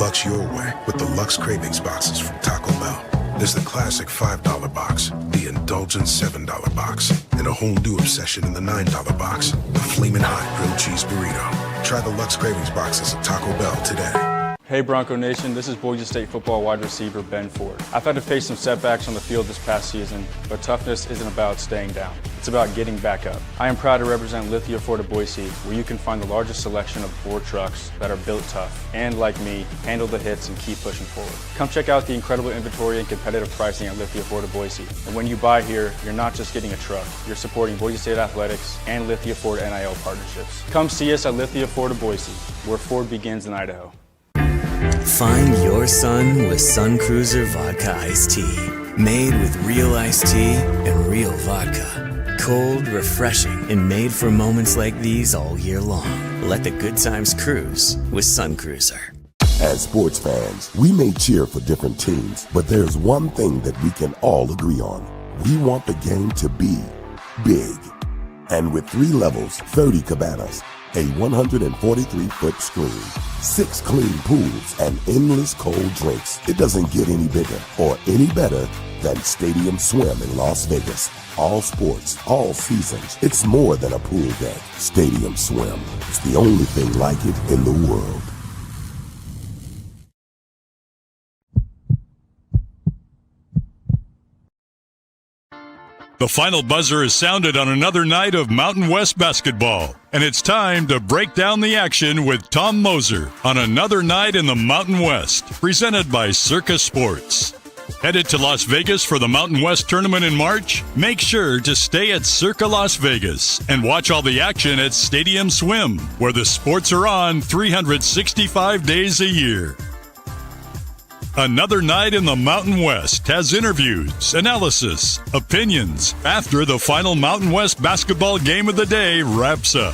Lux your way with the Lux Cravings boxes from Taco Bell. There's the classic $5 box, the indulgent $7 box, and a whole new obsession in the $9 box, the Flamin' Hot Grilled Cheese Burrito. Try the Lux Cravings boxes at Taco Bell today. Hey Bronco Nation, this is Boise State football wide receiver Ben Ford. I've had to face some setbacks on the field this past season, but toughness isn't about staying down. It's about getting back up. I am proud to represent Lithia Ford of Boise, where you can find the largest selection of Ford trucks that are built tough and, like me, handle the hits and keep pushing forward. Come check out the incredible inventory and competitive pricing at Lithia Ford of Boise. And when you buy here, you're not just getting a truck, you're supporting Boise State athletics and Lithia Ford NIL partnerships. Come see us at Lithia Ford of Boise, where Ford begins in Idaho. Find your sun with Sun Cruiser Vodka Iced Tea. Made with real iced tea and real vodka. Cold, refreshing, and made for moments like these all year long. Let the good times cruise with Sun Cruiser. As sports fans, we may cheer for different teams, but there's one thing that we can all agree on. We want the game to be big. And with 3 levels, 30 cabanas, a 143-foot screen, 6 clean pools, and endless cold drinks, it doesn't get any bigger or any better than Stadium Swim in Las Vegas. All sports, all seasons. It's more than a pool deck. Stadium Swim. It's the only thing like it in the world. The final buzzer is sounded on another night of Mountain West basketball, and it's time to break down the action with Tom Moser on another night in the Mountain West, presented by Circa Sports. Headed to Las Vegas for the Mountain West tournament in March? Make sure to stay at Circa Las Vegas and watch all the action at Stadium Swim, where the sports are on 365 days a year. Another night in the Mountain West has interviews, analysis, opinions after the final Mountain West basketball game of the day wraps up.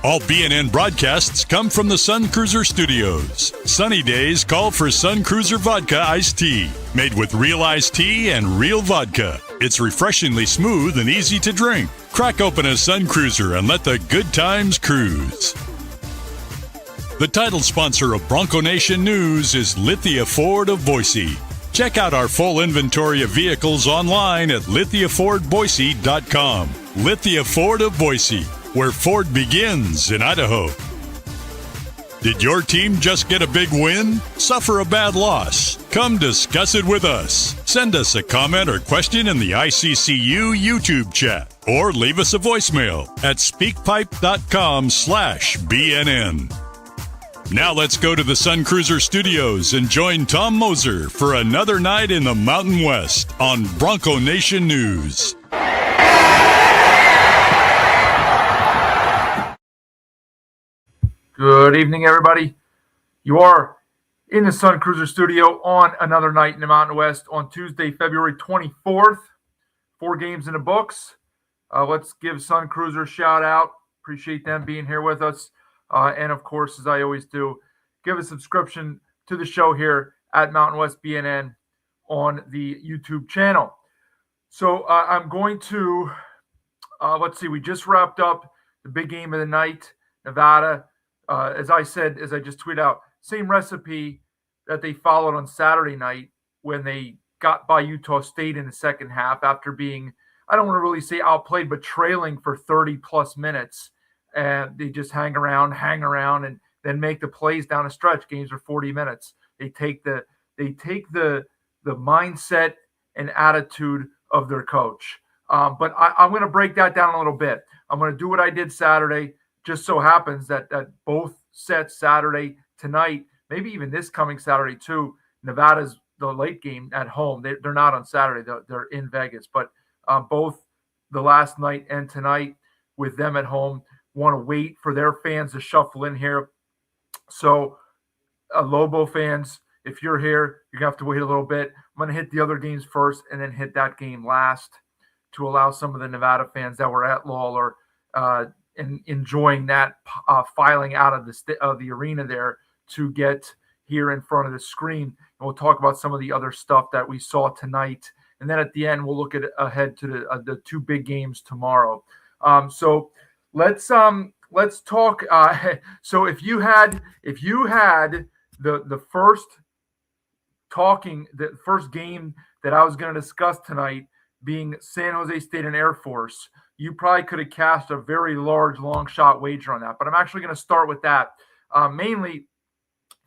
All BNN broadcasts come from the Sun Cruiser Studios. Sunny days call for Sun Cruiser Vodka Iced Tea, made with real iced tea and real vodka. It's refreshingly smooth and easy to drink. Crack open a Sun Cruiser and let the good times cruise. The title sponsor of Bronco Nation News is Lithia Ford of Boise. Check out our full inventory of vehicles online at lithiafordboise.com. Lithia Ford of Boise, where Ford begins in Idaho. Did your team just get a big win? Suffer a bad loss? Come discuss it with us. Send us a comment or question in the ICCU YouTube chat, or leave us a voicemail at speakpipe.com/BNN. Now let's go to the Sun Cruiser Studios and join Tom Moser for another night in the Mountain West on Bronco Nation News. Good evening, everybody. You are in the Sun Cruiser Studio on another night in the Mountain West on Tuesday, February 24th. 4 games in the books. Let's give Sun Cruiser a shout out. Appreciate them being here with us. And, of course, as I always do, give a subscription to the show here at Mountain West BNN on the YouTube channel. So I'm going to, let's see, we just wrapped up the big game of the night, Nevada. As I said, as I just tweeted out, same recipe that they followed on Saturday night when they got by Utah State in the second half after being, I don't want to really say outplayed, but trailing for 30-plus minutes. And they just hang around, and then make the plays down a stretch. Games are 40 minutes. They take the mindset and attitude of their coach. But I'm going to break that down a little bit. I'm going to do what I did Saturday. Just so happens that both sets Saturday tonight, maybe even this coming Saturday too. Nevada's the late game at home. They're not on Saturday. They're in Vegas. But both the last night and tonight with them at home. Want to wait for their fans to shuffle in here. So, Lobo fans, if you're here, you're going to have to wait a little bit. I'm going to hit the other games first and then hit that game last to allow some of the Nevada fans that were at Lawler and enjoying that filing out of the arena there to get here in front of the screen. And we'll talk about some of the other stuff that we saw tonight. And then at the end, we'll look ahead to the 2 big games tomorrow. So let's talk. So if you had the first game that I was going to discuss tonight being San Jose State and Air Force, you probably could have cast a very large long shot wager on that. But I'm actually going to start with that, mainly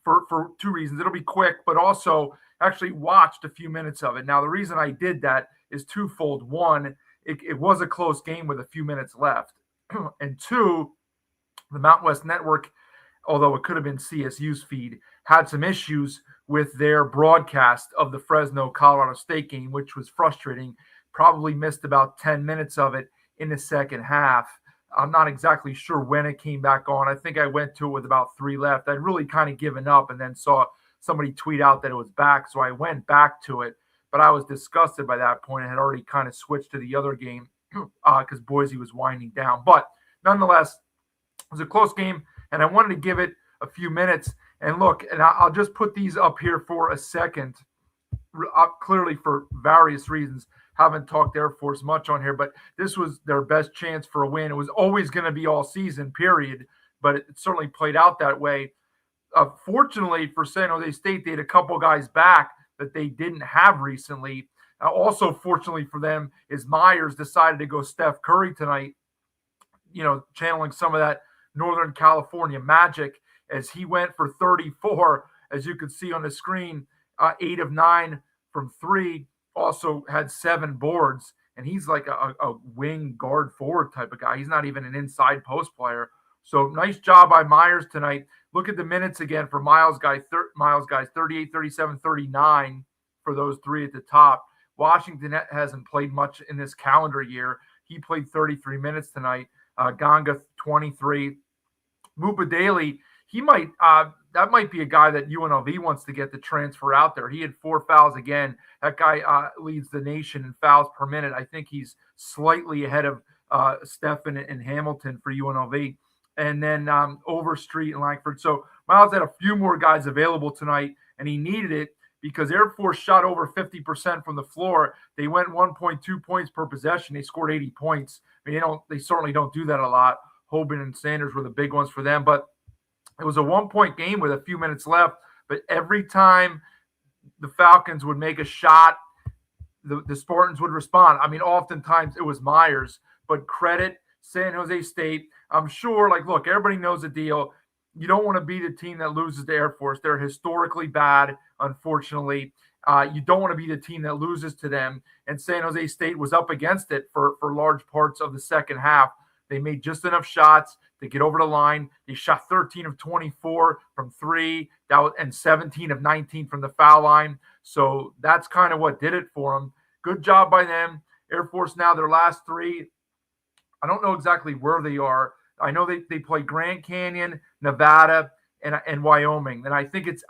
for two reasons. It'll be quick, but also actually watched a few minutes of it. Now, the reason I did that is twofold. One, it was a close game with a few minutes left. And two, the Mountain West Network, although it could have been CSU's feed, had some issues with their broadcast of the Fresno Colorado State game, which was frustrating. Probably missed about 10 minutes of it in the second half. I'm not exactly sure when it came back on. I think I went to it with about 3 left. I'd really kind of given up and then saw somebody tweet out that it was back. So I went back to it, but I was disgusted by that point. I had already kind of switched to the other game because Boise was winding down. But nonetheless, it was a close game, and I wanted to give it a few minutes. And look, and I'll just put these up here for a second, clearly for various reasons. Haven't talked Air Force much on here, but this was their best chance for a win. It was always going to be all season, period, but it certainly played out that way. Fortunately for San Jose State, they had a couple guys back that they didn't have recently. Also, fortunately for them, is Myers decided to go Steph Curry tonight, channeling some of that Northern California magic as he went for 34, as you could see on the screen, 8 of 9 from 3, also had 7 boards, and he's like a wing guard forward type of guy. He's not even an inside post player. So nice job by Myers tonight. Look at the minutes again for Miles guys, 38, 37, 39 for those 3 at the top. Washington hasn't played much in this calendar year. He played 33 minutes tonight. Ganga, 23. Mupa Daly, that might be a guy that UNLV wants to get the transfer out there. He had 4 fouls again. That guy leads the nation in fouls per minute. I think he's slightly ahead of Stephen and Hamilton for UNLV. And then Overstreet and Langford. So Miles had a few more guys available tonight, and he needed it because Air Force shot over 50% from the floor. They went 1.2 points per possession. They scored 80 points. I mean, they certainly don't do that a lot. Hoban and Sanders were the big ones for them, but it was a 1-point game with a few minutes left. But every time the Falcons would make a shot, the Spartans would respond. I mean, oftentimes it was Myers, but credit San Jose State. I'm sure, look, everybody knows the deal. You don't want to be the team that loses to Air Force. They're historically bad, unfortunately. You don't want to be the team that loses to them. And San Jose State was up against it for large parts of the second half. They made just enough shots to get over the line. They shot 13 of 24 from 3, and 17 of 19 from the foul line. So that's kind of what did it for them. Good job by them. Air Force now, their last 3. I don't know exactly where they are. I know they play Grand Canyon, Nevada, and Wyoming. And I think it's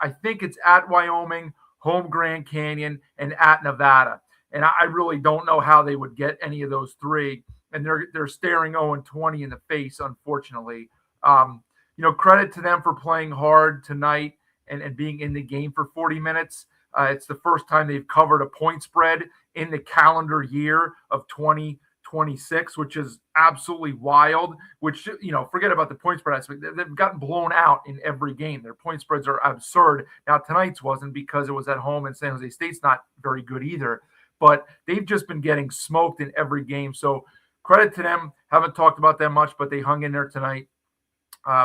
at Wyoming, home Grand Canyon, and at Nevada. And I really don't know how they would get any of those 3. And they're staring 0-20 in the face, unfortunately. Credit to them for playing hard tonight and being in the game for 40 minutes. It's the first time they've covered a point spread in the calendar year of 2026, which is absolutely wild. Which, forget about the point spread aspect. They've gotten blown out in every game. Their point spreads are absurd. Now, tonight's wasn't because it was at home, and San Jose State's not very good either. But they've just been getting smoked in every game. So credit to them. Haven't talked about them much, but they hung in there tonight.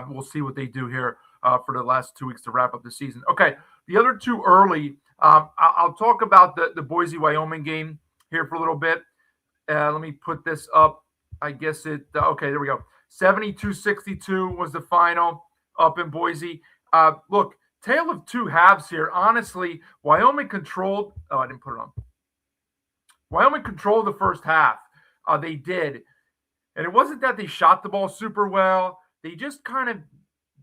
We'll see what they do here for the last 2 weeks to wrap up the season. Okay, the other 2 early, I'll talk about the Boise-Wyoming game here for a little bit. Let me put this up. I guess okay, there we go. 72-62 was the final up in Boise. Look, tale of 2 halves here. Honestly, Wyoming controlled – I didn't put it on. Wyoming controlled the first half. They did. And it wasn't that they shot the ball super well. They just kind of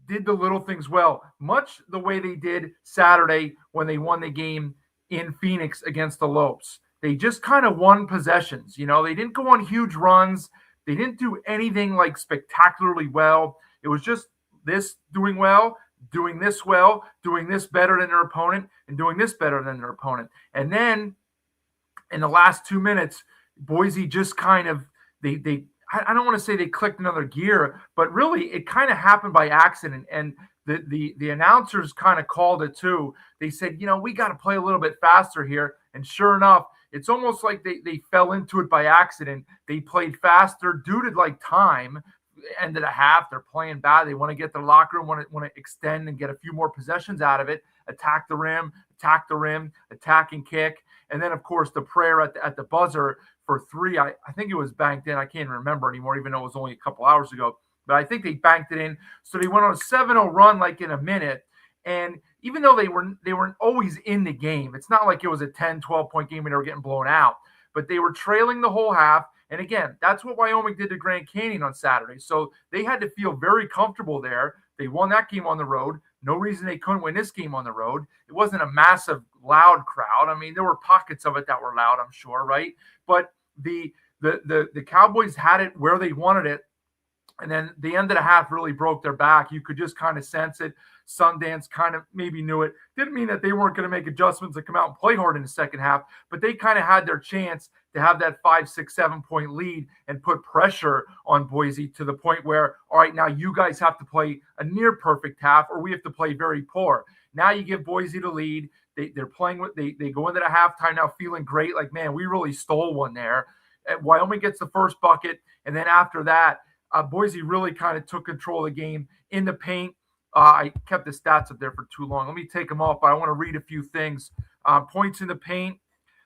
did the little things well, much the way they did Saturday when they won the game in Phoenix against the Lobos. They just kind of won possessions. They didn't go on huge runs. They didn't do anything spectacularly well. It was just this doing well, doing this well, doing this better than their opponent, and doing this better than their opponent. And then in the last 2 minutes, Boise just kind of I don't want to say they clicked another gear, but really it kind of happened by accident. And the announcers kind of called it too. They said, we got to play a little bit faster here. And sure enough, it's almost like they fell into it by accident. They played faster due to like time. End of the half, they're playing bad. They want to get their locker room, want to extend and get a few more possessions out of it. Attack the rim, attack and kick. And then, of course, the prayer at the buzzer for three. I think it was banked in. I can't remember anymore, even though it was only a couple hours ago. But I think they banked it in. So they went on a 7-0 run like in a minute. And even though they weren't always in the game, it's not like it was a 10, 12-point game and they were getting blown out. But they were trailing the whole half. And again, that's what Wyoming did to Grand Canyon on Saturday. So they had to feel very comfortable there. They won that game on the road. No reason they couldn't win this game on the road. It wasn't a massive, loud crowd. I mean, there were pockets of it that were loud, I'm sure, right? But the Cowboys had it where they wanted it. And then the end of the half really broke their back. You could just kind of sense it. Sundance kind of maybe knew it. Didn't mean that they weren't going to make adjustments and come out and play hard in the second half, but they kind of had their chance to have that 5, 6, 7-point lead and put pressure on Boise to the point where, all right, now you guys have to play a near perfect half or we have to play very poor. Now you give Boise the lead. They're playing with they go into the halftime now feeling great, like, man, we really stole one there. Wyoming gets the first bucket, and then after that, Boise really kind of took control of the game in the paint. I kept the stats up there for too long. Let me take them off, but I want to read a few things. Points in the paint.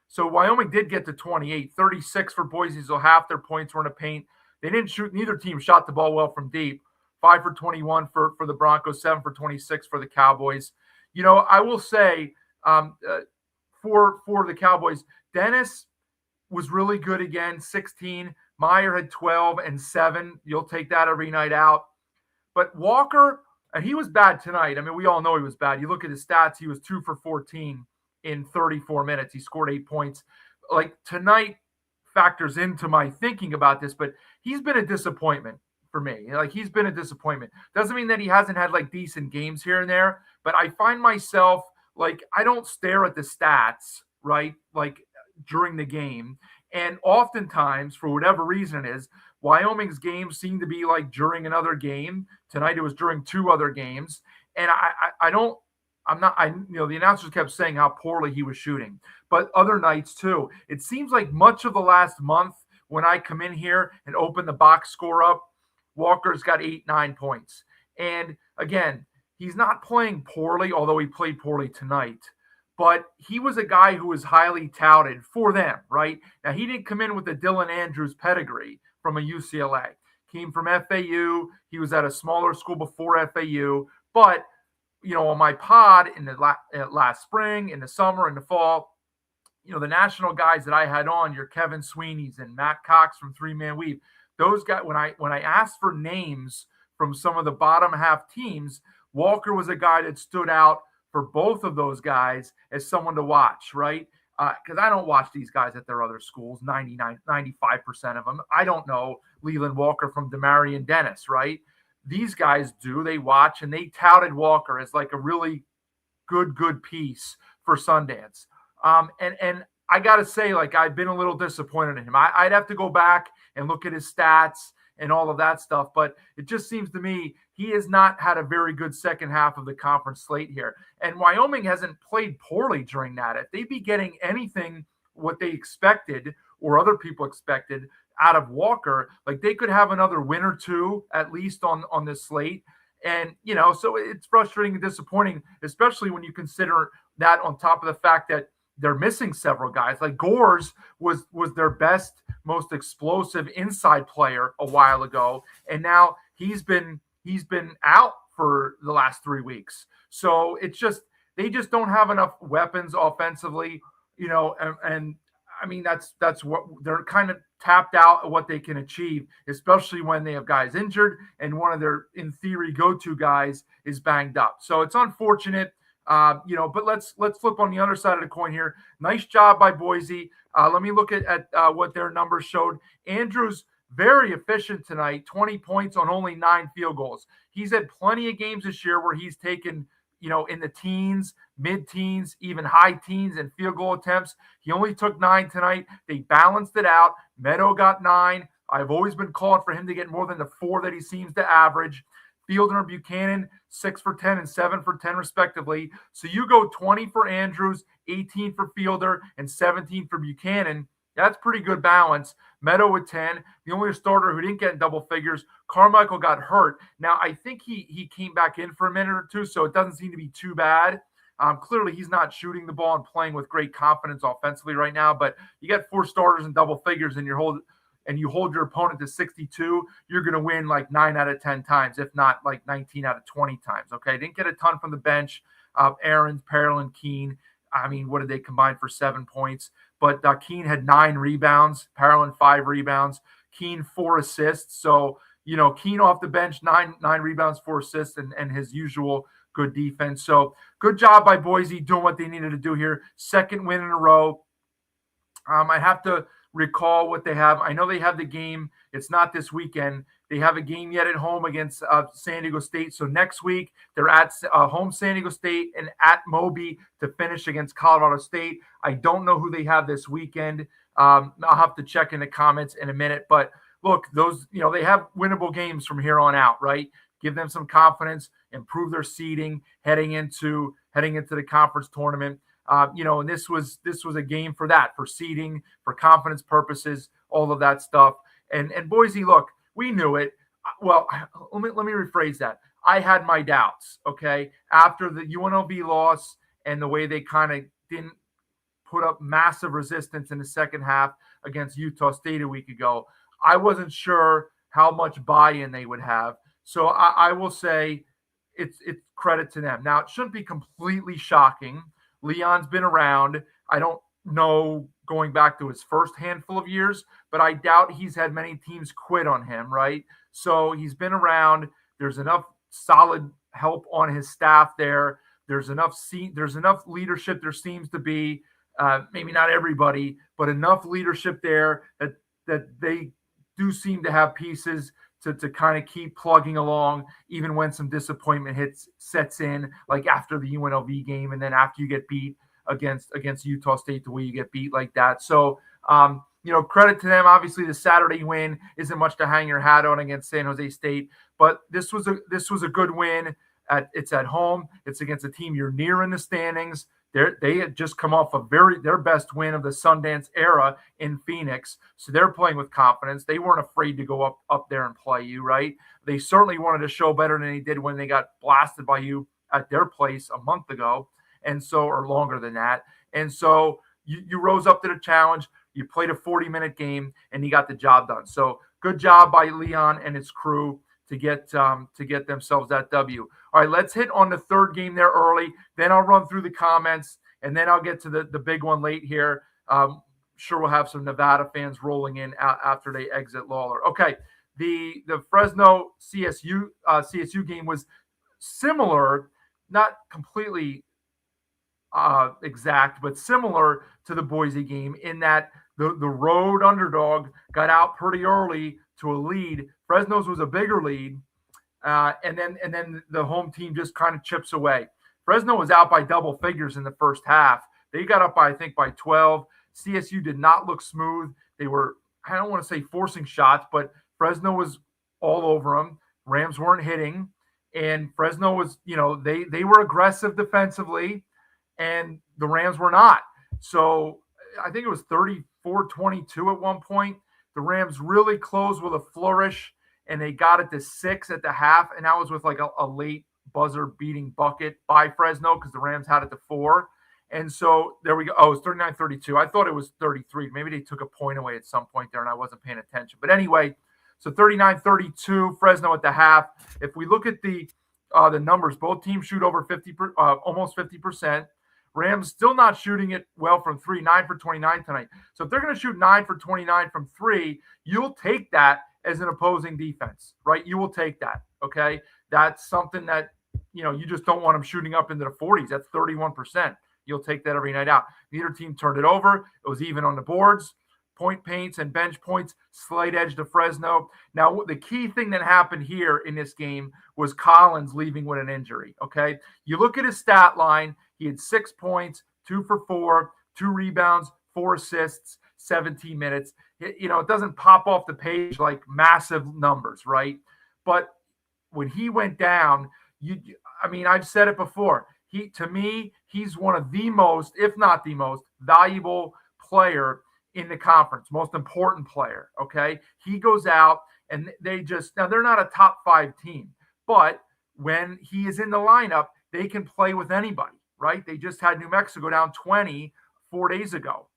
So Wyoming did get to 28, 36 for Boise, so half their points were in the paint. They didn't shoot. Neither team shot the ball well from deep. 5 for 21 for the Broncos, 7 for 26 for the Cowboys. I will say for the Cowboys, Dennis was really good again, 16. Meyer had 12 and 7. You'll take that every night out. But Walker, and he was bad tonight. I mean, we all know he was bad. You look at his stats, he was 2 for 14 in 34 minutes. He scored 8 points. Like, tonight factors into my thinking about this, but he's been a disappointment for me. Like, he's been a disappointment. Doesn't mean that he hasn't had like decent games here and there, but I find myself like, I don't stare at the stats, right? Like during the game. And oftentimes, for whatever reason it is, Wyoming's games seem to be like during another game. Tonight it was during 2 other games. And the announcers kept saying how poorly he was shooting, but other nights too. It seems like much of the last month when I come in here and open the box score up, Walker's got 8, 9 points. And again, he's not playing poorly, although he played poorly tonight. But he was a guy who was highly touted for them, right? Now, he didn't come in with the Dylan Andrews pedigree from a UCLA. Came from FAU. He was at a smaller school before FAU. But, on my pod in the last spring, in the summer, in the fall, the national guys that I had on, your Kevin Sweeney's and Matt Cox from 3-Man Weave, those guys, when I asked for names from some of the bottom half teams, Walker was a guy that stood out for both of those guys as someone to watch, right? Because I don't watch these guys at their other schools, 95% of them. I don't know Leland Walker from Demarion Dennis, right? These guys do. They watch, and they touted Walker as like a really good piece for Sundance. And I got to say, like, I've been a little disappointed in him. I'd have to go back and look at his stats and all of that stuff, but it just seems to me he has not had a very good second half of the conference slate here. And Wyoming hasn't played poorly during that. If they'd be getting anything what they expected or other people expected out of Walker, like, they could have another win or two at least on this slate. And, so it's frustrating and disappointing, especially when you consider that on top of the fact that they're missing several guys. Like Gores was their best, most explosive inside player a while ago, and now he's been out for the last 3 weeks. So it's just they just don't have enough weapons offensively, and I mean that's what they're kind of tapped out at what they can achieve, especially when they have guys injured and one of their, in theory, go-to guys is banged up. So it's unfortunate. But let's flip on the other side of the coin here. Nice job by Boise. Let me look at what their numbers showed. Andrews, very efficient tonight, 20 points on only 9 field goals. He's had plenty of games this year where he's taken, in the teens, mid-teens, even high teens in field goal attempts. He only took 9 tonight. They balanced it out. Meadow got 9. I've always been calling for him to get more than the 4 that he seems to average. Fielder and Buchanan, 6 for 10 and 7 for 10 respectively. So you go 20 for Andrews, 18 for Fielder, and 17 for Buchanan. That's pretty good balance. Meadow with 10. The only starter who didn't get in double figures, Carmichael, got hurt. Now, I think he came back in for a minute or two, so it doesn't seem to be too bad. Clearly, he's not shooting the ball and playing with great confidence offensively right now, but you got 4 starters in double figures and you hold your opponent to 62, you're going to win like 9 out of 10 times, if not like 19 out of 20 times. Okay. Didn't get a ton from the bench. Aaron, Perrell, and Keene. I mean, what did they combine for 7 points? But Keene had 9 rebounds, Perrell 5 rebounds, Keene 4 assists. So, Keene off the bench, 9 rebounds, 4 assists, and his usual good defense. So good job by Boise doing what they needed to do here. Second win in a row. I have to recall what they have. I know they have the game. It's not this weekend. They have a game yet at home against San Diego State. So next week, they're at home San Diego State and at Moby to finish against Colorado State. I don't know who they have this weekend. I'll have to check in the comments in a minute. But look, those, they have winnable games from here on out, right? Give them some confidence, improve their seeding heading into the conference tournament. And this was a game for that, for seeding, for confidence purposes, all of that stuff. And Boise, look, we knew it. Well, let me rephrase that. I had my doubts, okay, after the UNLV loss and the way they kind of didn't put up massive resistance in the second half against Utah State a week ago. I wasn't sure how much buy-in they would have. So I will say it's credit to them. Now, it shouldn't be completely shocking. Leon's been around. I don't know going back to his first handful of years, but I doubt he's had many teams quit on him, right? So he's been around. There's enough solid help on his staff there. There's enough leadership. There seems to be, maybe not everybody, but enough leadership there that they do seem to have pieces to kind of keep plugging along, even when some disappointment sets in, like after the UNLV game, and then after you get beat against Utah State, the way you get beat like that. So, credit to them. Obviously, the Saturday win isn't much to hang your hat on against San Jose State, but this was a good win. It's at home. It's against a team you're near in the standings. They had just come off their best win of the Sundance era in Phoenix. So they're playing with confidence. They weren't afraid to go up there and play you, right? They certainly wanted to show better than they did when they got blasted by you at their place a month ago, or longer than that. And so you rose up to the challenge. You played a 40-minute game, and you got the job done. So good job by Leon and his crew to get themselves that W. All right, let's hit on the third game there early. Then I'll run through the comments, and then I'll get to the big one late here. Sure, we'll have some Nevada fans rolling in after they exit Lawler. Okay, the Fresno CSU game was similar, not completely exact, but similar to the Boise game in that the road underdog got out pretty early to a lead. Fresno's was a bigger lead, and then the home team just kind of chips away. Fresno was out by double figures in the first half. They got up by 12. CSU did not look smooth. They were, I don't want to say forcing shots, but Fresno was all over them. Rams weren't hitting, and Fresno was, they were aggressive defensively, and the Rams were not. So I think it was 34-22 at one point. The Rams really closed with a flourish, and they got it to 6 at the half, and that was with like a late buzzer-beating bucket by Fresno because the Rams had it to 4. And so there we go. Oh, it was 39-32. I thought it was 33. Maybe they took a point away at some point there, and I wasn't paying attention. But anyway, so 39-32, Fresno at the half. If we look at the numbers, both teams shoot over almost 50%. Rams still not shooting it well from 3, 9 for 29 tonight. So if they're going to shoot 9 for 29 from 3, you'll take that as an opposing defense, right? You will take that, okay? That's something that, you just don't want them shooting up into the 40s. That's 31%. You'll take that every night out. Neither team turned it over. It was even on the boards. Point paints and bench points, slight edge to Fresno. Now, the key thing that happened here in this game was Collins leaving with an injury, okay? You look at his stat line. He had 6 points, 2 for 4, 2 rebounds, 4 assists, 17 minutes. It doesn't pop off the page like massive numbers, right? But when he went down, I've said it before. To me, he's one of the most, if not the most valuable player in the conference, most important player. Okay. He goes out and now they're not a top 5 team, but when he is in the lineup, they can play with anybody, right? They just had New Mexico down 20 4 days ago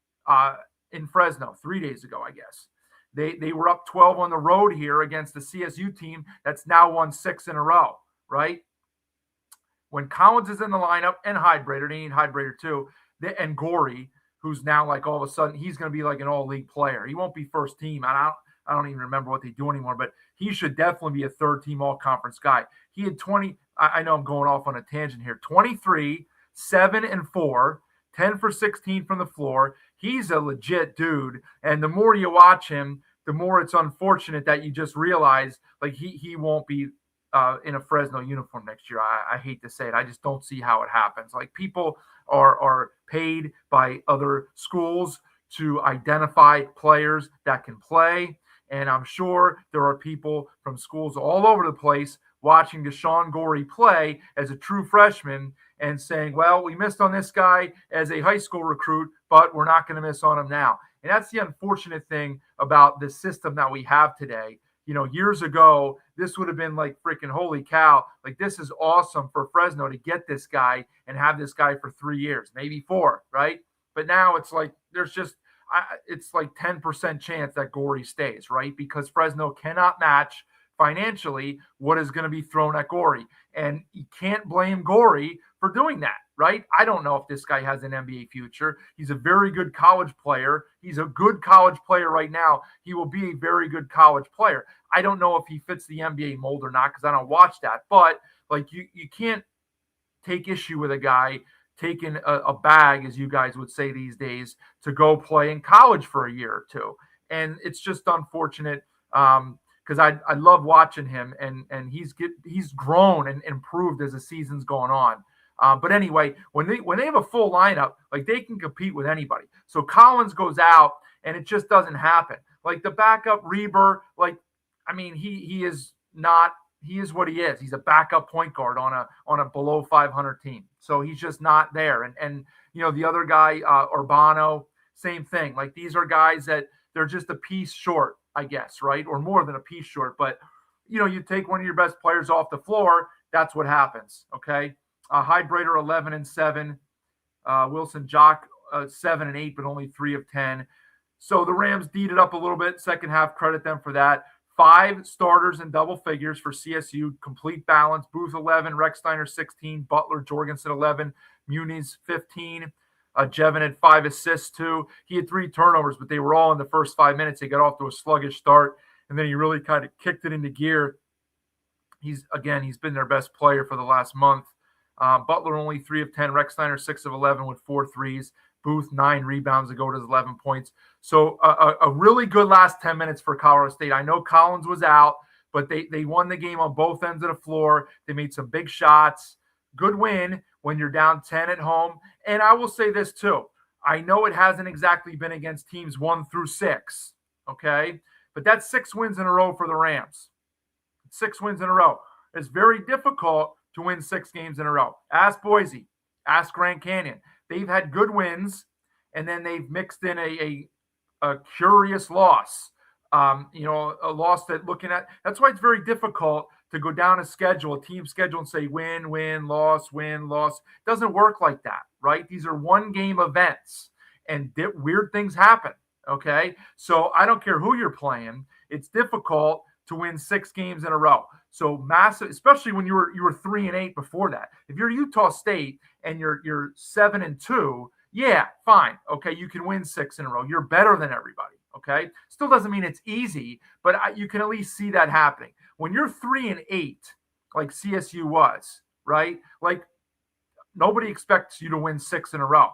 in Fresno, 3 days ago, I guess. They were up 12 on the road here against the CSU team that's now won 6 in a row, right? When Collins is in the lineup and Hydrator, they need Hydrator too, and Gorey, who's now like all of a sudden he's going to be like an all-league player. He won't be first team. I don't even remember what they do anymore, but he should definitely be a third-team all-conference guy. He had 20. I know I'm going off on a tangent here. 23, 7 and 4, 10 for 16 from the floor. He's a legit dude, and the more you watch him, the more it's unfortunate that you just realize like he won't be in a Fresno uniform next year. I hate to say it. I just don't see how it happens. Like people are paid by other schools to identify players that can play. And I'm sure there are people from schools all over the place watching Deshaun Gorey play as a true freshman and saying, well, we missed on this guy as a high school recruit, but we're not going to miss on him now. And that's the unfortunate thing about the system that we have today. Years ago, this would have been like freaking holy cow. Like, this is awesome for Fresno to get this guy and have this guy for 3 years, maybe 4, right? But now it's like it's like 10% chance that Gorey stays, right? Because Fresno cannot match financially what is going to be thrown at Gorey. And you can't blame Gorey for doing that, right? I don't know if this guy has an NBA future. He's a very good college player. He's a good college player right now. He will be a very good college player. I don't know if he fits the NBA mold or not because I don't watch that. But like you can't take issue with a guy taking a bag, as you guys would say these days, to go play in college for a year or two. And it's just unfortunate because I love watching him, and he's grown and improved as the season's going on. But anyway, when they have a full lineup, like they can compete with anybody. So Collins goes out, and it just doesn't happen. Like the backup Reber, he is not. He is what he is. He's a backup point guard on a below 500 team. So he's just not there. And the other guy, Urbano, same thing. Like these are guys that they're just a piece short, I guess, right? Or more than a piece short. But you take one of your best players off the floor, that's what happens. Okay. Hydrator 11 and 7, Wilson Jock 7 and 8, but only 3 of 10. So the Rams beat it up a little bit. Second half, credit them for that. 5 starters in double figures for CSU, complete balance. Booth 11, Rechsteiner 16, Butler, Jorgensen 11, Muniz 15. Jevin had 5 assists too. He had 3 turnovers, but they were all in the first 5 minutes. He got off to a sluggish start, and then he really kind of kicked it into gear. He's been their best player for the last month. Butler only 3 of 10, Rechsteiner 6 of 11 with 4 threes. Booth 9 rebounds to go to his 11 points. So a really good last 10 minutes for Colorado State. I know Collins was out, but they won the game on both ends of the floor. They made some big shots. Good win when you're down 10 at home. And I will say this too. I know it hasn't exactly been against teams 1 through 6, okay? But that's 6 wins in a row for the Rams. 6 wins in a row. It's very difficult to win 6 games in a row. Ask Boise. Ask Grand Canyon. They've had good wins, and then they've mixed in a curious loss. A loss that that's why it's very difficult to go down a team schedule and say win, loss. It doesn't work like that, right? These are 1-game events, and weird things happen, okay? So I don't care who you're playing. It's difficult to win 6 games in a row. So massive, especially when you were 3 and 8 before that. If you're Utah State and you're 7 and 2, yeah, fine. Okay, you can win 6 in a row. You're better than everybody. Okay, still doesn't mean it's easy, but you can at least see that happening. When you're 3 and 8, like CSU was, right? Like nobody expects you to win 6 in a row.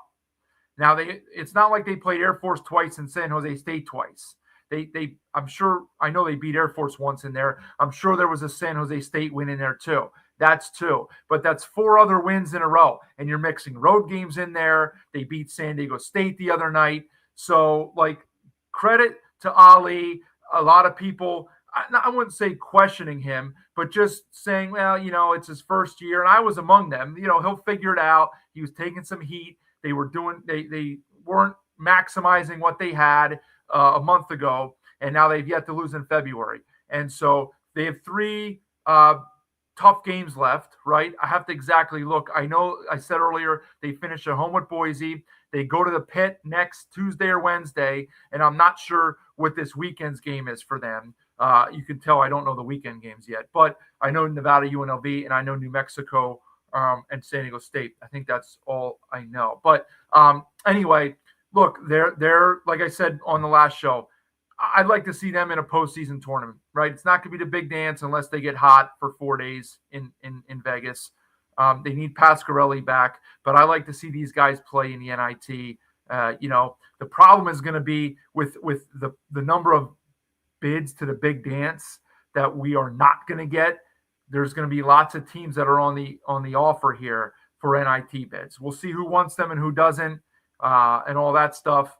Now it's not like they played Air Force twice and San Jose State twice. I know they beat Air Force once in there. I'm sure there was a San Jose State win in there too. That's 2, but that's 4 other wins in a row. And you're mixing road games in there. They beat San Diego State the other night. So like credit to Ali. A lot of people, I wouldn't say questioning him, but just saying, well, it's his first year, and I was among them. He'll figure it out. He was taking some heat. They weren't maximizing what they had a month ago, and now they've yet to lose in February. And so they have 3 tough games left, right? I have to exactly look. I know I said earlier they finish at home with Boise. They go to the Pit next Tuesday or Wednesday, and I'm not sure what this weekend's game is for them. You can tell I don't know the weekend games yet, but I know Nevada, UNLV, and I know New Mexico and San Diego State. I think that's all I know. But anyway, look, they're like I said on the last show, I'd like to see them in a postseason tournament, right? It's not going to be the big dance unless they get hot for 4 days in Vegas. They need Pasquarelli back, but I like to see these guys play in the NIT. The problem is going to be with the number of bids to the big dance that we are not going to get. There's going to be lots of teams that are on the offer here for NIT bids. We'll see who wants them and who doesn't, and all that stuff.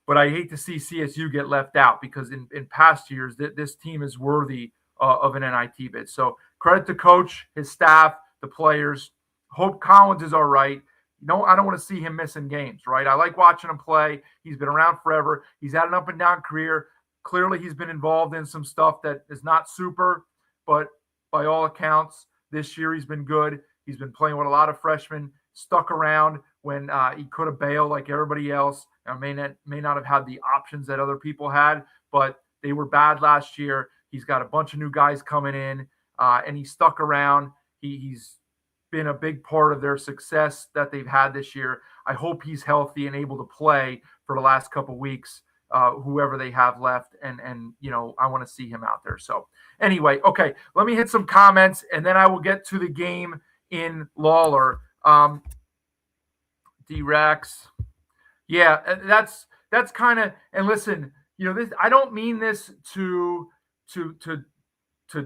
But I hate to see CSU get left out because in past years, this team is worthy of an NIT bid. So credit to coach, his staff, the players. Hope Collins is all right. I don't want to see him missing games, right? I like watching him play. He's been around forever. He's had an up and down career. Clearly, he's been involved in some stuff that is not super, but by all accounts, this year he's been good. He's been playing with a lot of freshmen, stuck around when he could have bailed like everybody else. May not have had the options that other people had, but they were bad last year. He's got a bunch of new guys coming in, and he stuck around. He's been a big part of their success that they've had this year. I hope he's healthy and able to play for the last couple weeks, whoever they have left, and I want to see him out there. So anyway, okay, let me hit some comments, and then I will get to the game in Lawler. D-Rex. Yeah, that's kind of, and listen, this, I don't mean this to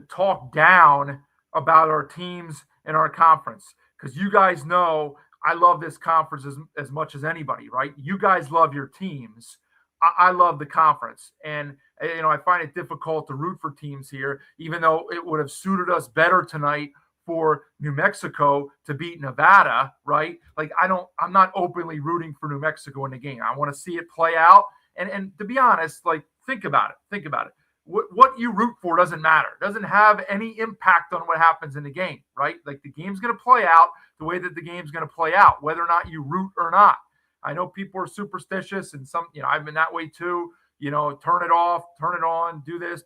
talk down about our teams and our conference, because you guys know I love this conference as much as anybody, right? You guys love your teams. I love the conference, and I find it difficult to root for teams here, even though it would have suited us better tonight for New Mexico to beat Nevada, right? Like I'm not openly rooting for New Mexico in the game. I want to see it play out. And to be honest, like think about it. What you root for doesn't matter. It doesn't have any impact on what happens in the game, right? Like the game's going to play out the way that the game's going to play out, whether or not you root or not. I know people are superstitious, and some, I've been that way too. Turn it off, turn it on, do this,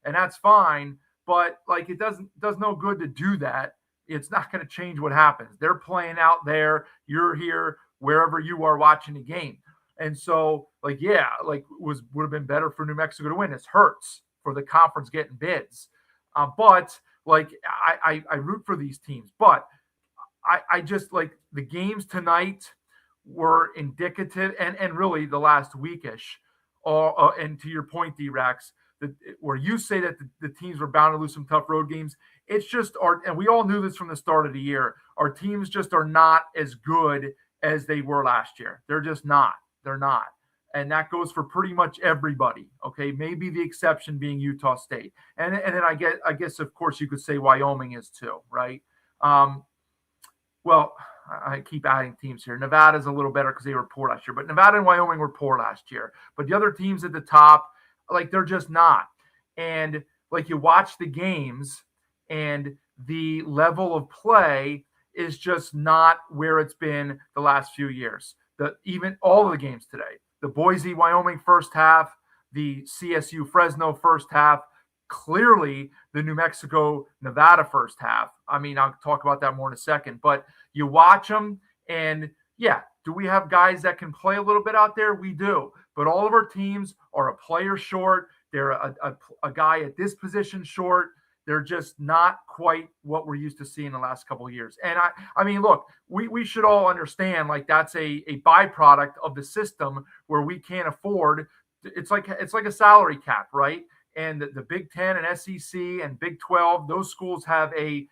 and that's fine. But like it does no good to do that. It's not going to change what happens. They're playing out there. You're here, wherever you are watching the game. And so, would have been better for New Mexico to win. This hurts for the conference getting bids. But I root for these teams. But I just like the games tonight were indicative, and really the last weekish. And to your point, D-Rex, where you say that the teams were bound to lose some tough road games, it's just and we all knew this from the start of the year. Our teams just are not as good as they were last year. They're just not. They're not. And that goes for pretty much everybody. Okay. Maybe the exception being Utah State. And then I guess, of course, you could say Wyoming is too, right? Well, I keep adding teams here. Nevada's a little better because they were poor last year, but Nevada and Wyoming were poor last year. But the other teams at the top, they're just not. And you watch the games, and the level of play is just not where it's been the last few years. Even all of the games today, the Boise, Wyoming first half, the CSU, Fresno first half, clearly the New Mexico, Nevada first half. I mean, I'll talk about that more in a second, but you watch them, and yeah, do we have guys that can play a little bit out there? We do, but all of our teams are a player short. They're a guy at this position short. They're just not quite what we're used to seeing the last couple of years. And I mean, look, we should all understand that's a byproduct of the system where we can't afford. It's like a salary cap, right? And the Big Ten and SEC and Big 12, those schools have a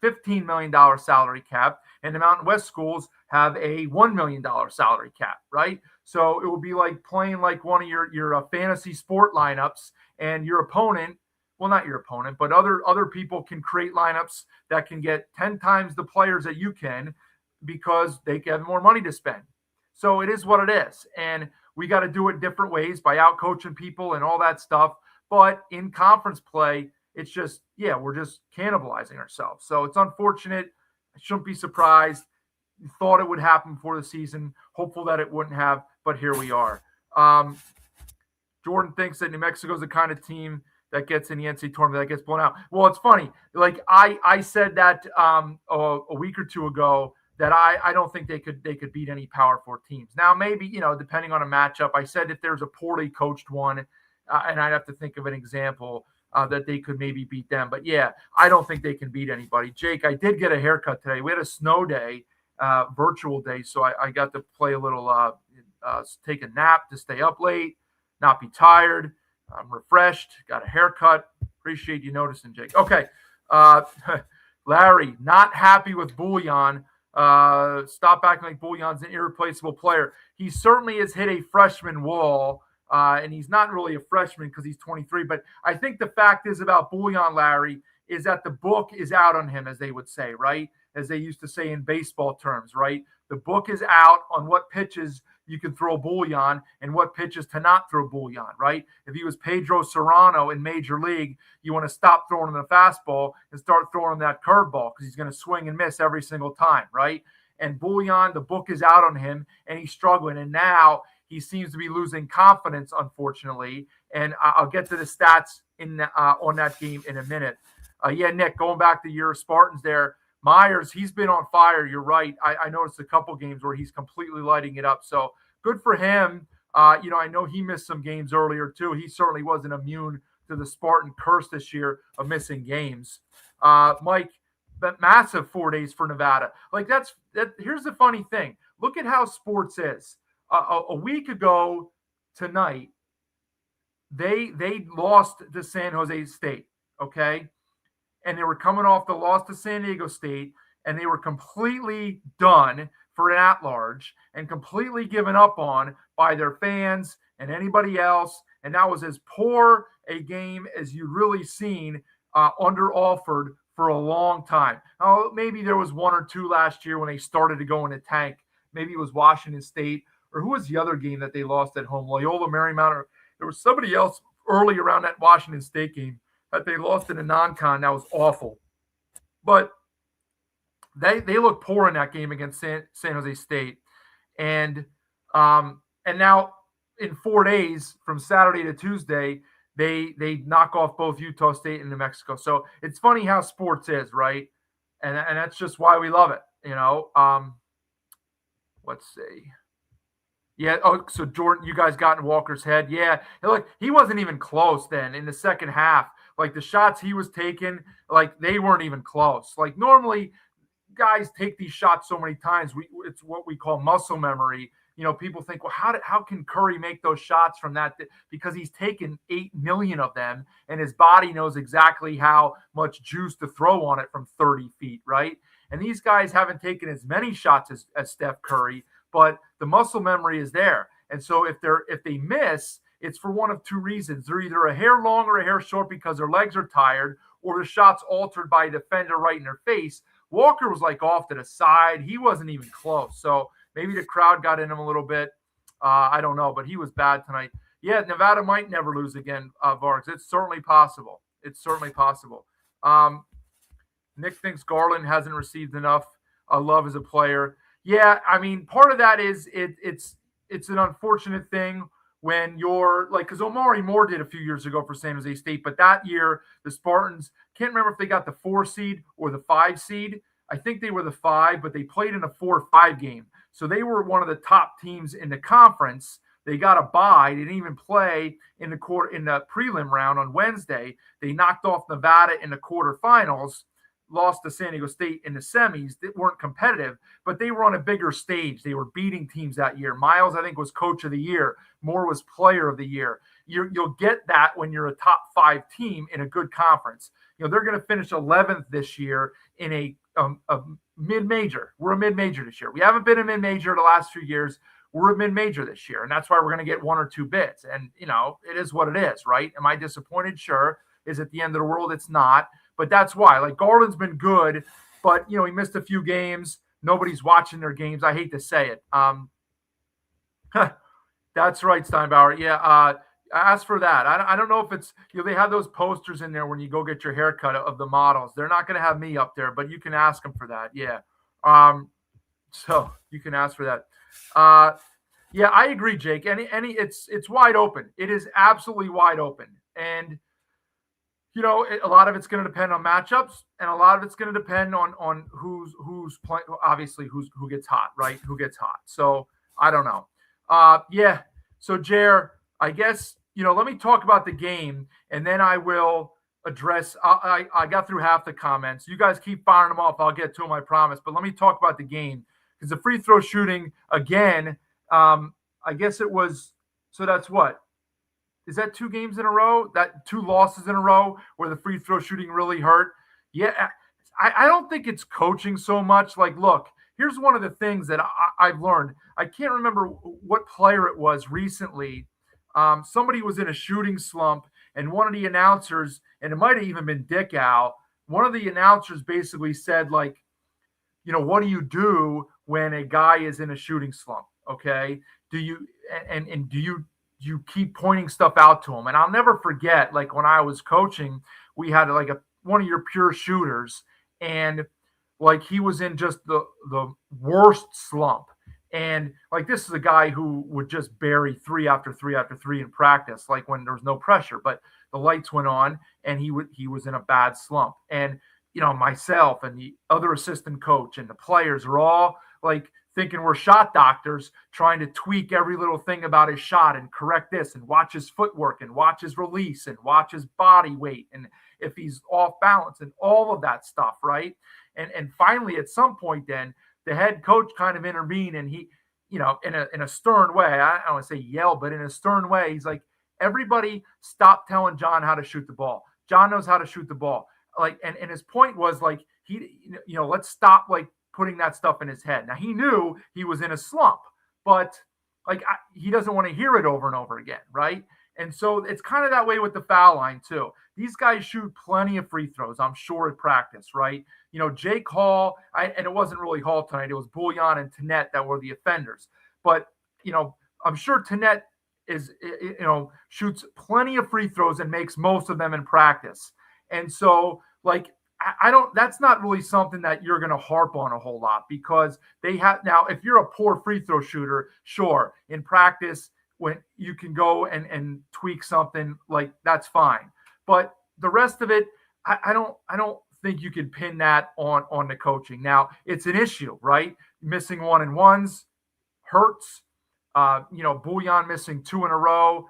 $15 million salary cap, and the Mountain West schools have a $1 million salary cap, right? So it will be like playing like one of your fantasy sport lineups, and your opponent, well, not your opponent, but other people can create lineups that can get 10 times the players that you can because they have more money to spend. So it is what it is. And we got to do it different ways by out coaching people and all that stuff. But in conference play, it's just, we're just cannibalizing ourselves. So it's unfortunate. I shouldn't be surprised. Thought it would happen before the season. Hopeful that it wouldn't have, but here we are. Jordan thinks that New Mexico is the kind of team that gets in the NCAA tournament that gets blown out. Well, it's funny. Like I said that a week or two ago that I don't think they could beat any Power 4 teams. Now, maybe, depending on a matchup, I said if there's a poorly coached one, and I'd have to think of an example that they could maybe beat them. But yeah, I don't think they can beat anybody. Jake, I did get a haircut today. We had a snow day, virtual day, so I got to play a little, take a nap to stay up late, not be tired. I'm refreshed, got a haircut. Appreciate you noticing, Jake. Okay. Larry, not happy with Bouillon. Stop acting like Bouillon's an irreplaceable player. He certainly has hit a freshman wall, and he's not really a freshman because he's 23. But I think the fact is about Bouillon, Larry, is that the book is out on him, as they would say, right? As they used to say in baseball terms, right? The book is out on what pitches you can throw Bouillon and what pitches to not throw Bouillon, right? If he was Pedro Serrano in Major League, you want to stop throwing him the fastball and start throwing him that curveball because he's going to swing and miss every single time, right? And Bouillon, the book is out on him, and he's struggling. And now he seems to be losing confidence, unfortunately. And I'll get to the stats on that game in a minute. Nick, going back to your Spartans there, Myers, he's been on fire. You're right. I noticed a couple games where he's completely lighting it up. So good for him. I know he missed some games earlier too. He certainly wasn't immune to the Spartan curse this year of missing games. Mike, that massive 4 days for Nevada. Like here's the funny thing. Look at how sports is. A week ago tonight, they lost to San Jose State. Okay. And they were coming off the loss to San Diego State, and they were completely done for an at-large and completely given up on by their fans and anybody else. And that was as poor a game as you've really seen under Alford for a long time. Now, maybe there was one or two last year when they started to go in a tank. Maybe it was Washington State, or who was the other game that they lost at home? Loyola Marymount, or there was somebody else early around that Washington State game that they lost in a non-con. That was awful. But they looked poor in that game against San Jose State. And now in 4 days, from Saturday to Tuesday, they knock off both Utah State and New Mexico. So it's funny how sports is, right? And that's just why we love it, Let's see. Yeah. Oh, so Jordan, you guys got in Walker's head. Yeah. Look, he wasn't even close then in the second half. Like the shots he was taking, like they weren't even close. Like normally guys take these shots so many times. It's what we call muscle memory. People think, well, how can Curry make those shots from that? Because he's taken 8 million of them, and his body knows exactly how much juice to throw on it from 30 feet, right? And these guys haven't taken as many shots as Steph Curry, but the muscle memory is there. And so if they miss, it's for one of two reasons. They're either a hair long or a hair short because their legs are tired, or the shot's altered by a defender right in their face. Walker was like off to the side. He wasn't even close. So maybe the crowd got in him a little bit. I don't know, but he was bad tonight. Yeah, Nevada might never lose again, Vargs. It's certainly possible. Nick thinks Garland hasn't received enough love as a player. Yeah, I mean, part of that is it's an unfortunate thing when you're like, because Omari Moore did a few years ago for San Jose State, but that year the Spartans, can't remember if they got the 4 seed or the 5 seed. I think they were the 5, but they played in a 4-5 game. So they were one of the top teams in the conference. They got a bye. They didn't even play in the prelim round on Wednesday. They knocked off Nevada in the quarterfinals, lost to San Diego State in the semis. They weren't competitive, but they were on a bigger stage. They were beating teams that year. Miles, I think, was coach of the year. More was player of the year. You'll get that when you're a top 5 team in a good conference. They're going to finish 11th this year in a mid-major. We're a mid-major this year. We haven't been a mid-major the last few years. we're a mid-major this year, and that's why we're going to get 1 or 2 bids. And, it is what it is, right? Am I disappointed? Sure. Is it the end of the world? It's not. But that's why. Like, Garland's been good, but, he missed a few games. Nobody's watching their games. I hate to say it. That's right, Steinbauer. Yeah, ask for that. I don't know if it's, they have those posters in there when you go get your haircut of the models. They're not going to have me up there, but you can ask them for that. Yeah. So you can ask for that. Yeah, I agree, Jake. It's wide open. It is absolutely wide open. And, a lot of it's going to depend on matchups, and a lot of it's going to depend on who's playing, obviously who gets hot, right? Who gets hot. So I don't know. Yeah. So Jer, I guess, let me talk about the game, and then I will address, I got through half the comments. You guys keep firing them off. I'll get to them, I promise. But let me talk about the game, because the free throw shooting, again, I guess it was, so that's what? Is that 2 games in a row? That 2 losses in a row where the free throw shooting really hurt? Yeah, I don't think it's coaching so much. Like, look, here's one of the things that I've learned. I can't remember what player it was recently. Somebody was in a shooting slump, and one of the announcers, and it might have even been Dick Al, one of the announcers basically said, like, what do you do when a guy is in a shooting slump? Okay. Do you, and do you keep pointing stuff out to him? And I'll never forget, like, when I was coaching, we had like one of your pure shooters, and like, he was in just the worst slump. And like, this is a guy who would just bury 3 after 3 after 3 in practice, like when there was no pressure, but the lights went on and he was in a bad slump. And, myself and the other assistant coach and the players are all like thinking we're shot doctors, trying to tweak every little thing about his shot and correct this and watch his footwork and watch his release and watch his body weight and if he's off balance and all of that stuff, right? And finally, at some point, then the head coach kind of intervened, and he, in a stern way, I don't want to say yell, but in a stern way, he's like, everybody stop telling John how to shoot the ball. John knows how to shoot the ball. Like, and his point was like, let's stop like putting that stuff in his head. Now, he knew he was in a slump, but like, he doesn't want to hear it over and over again, right? And so it's kind of that way with the foul line too. These guys shoot plenty of free throws, I'm sure, at practice, right? Jake Hall, and it wasn't really Hall tonight. It was Bouillon and Tannette that were the offenders. But, I'm sure Tannette shoots plenty of free throws and makes most of them in practice. And so, like, that's not really something that you're going to harp on a whole lot, because they have, now, if you're a poor free throw shooter, sure, in practice, when you can go and tweak something, like, that's fine. But the rest of it, I don't think you can pin that on the coaching. Now, it's an issue, right? Missing 1-and-1s hurts. Bouillon missing 2 in a row,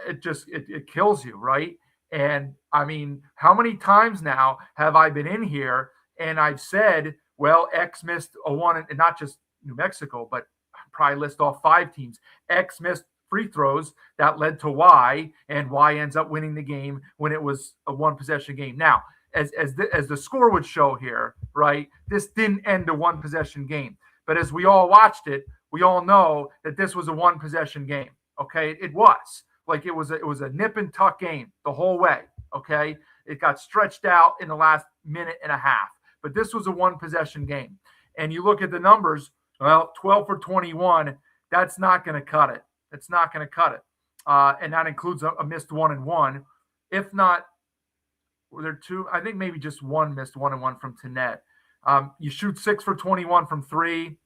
it kills you, right? And I mean, how many times now have I been in here and I've said, well, X missed a 1, and not just New Mexico, but probably list off 5 teams. X missed free throws that led to Y, and Y ends up winning the game when it was a 1-possession game. Now, as the score would show here, right, this didn't end a 1-possession game. But as we all watched it, we all know that this was a 1-possession game. Okay, it was. Like, it was a nip and tuck game the whole way, okay? It got stretched out in the last minute and a half. But this was a 1-possession game. And you look at the numbers, well, 12 for 21, that's not going to cut it. It's not going to cut it. And that includes a missed 1-and-1. If not, were there 2? I think maybe just 1 missed 1-and-1 from Tannette. You shoot 6 for 21 from 3.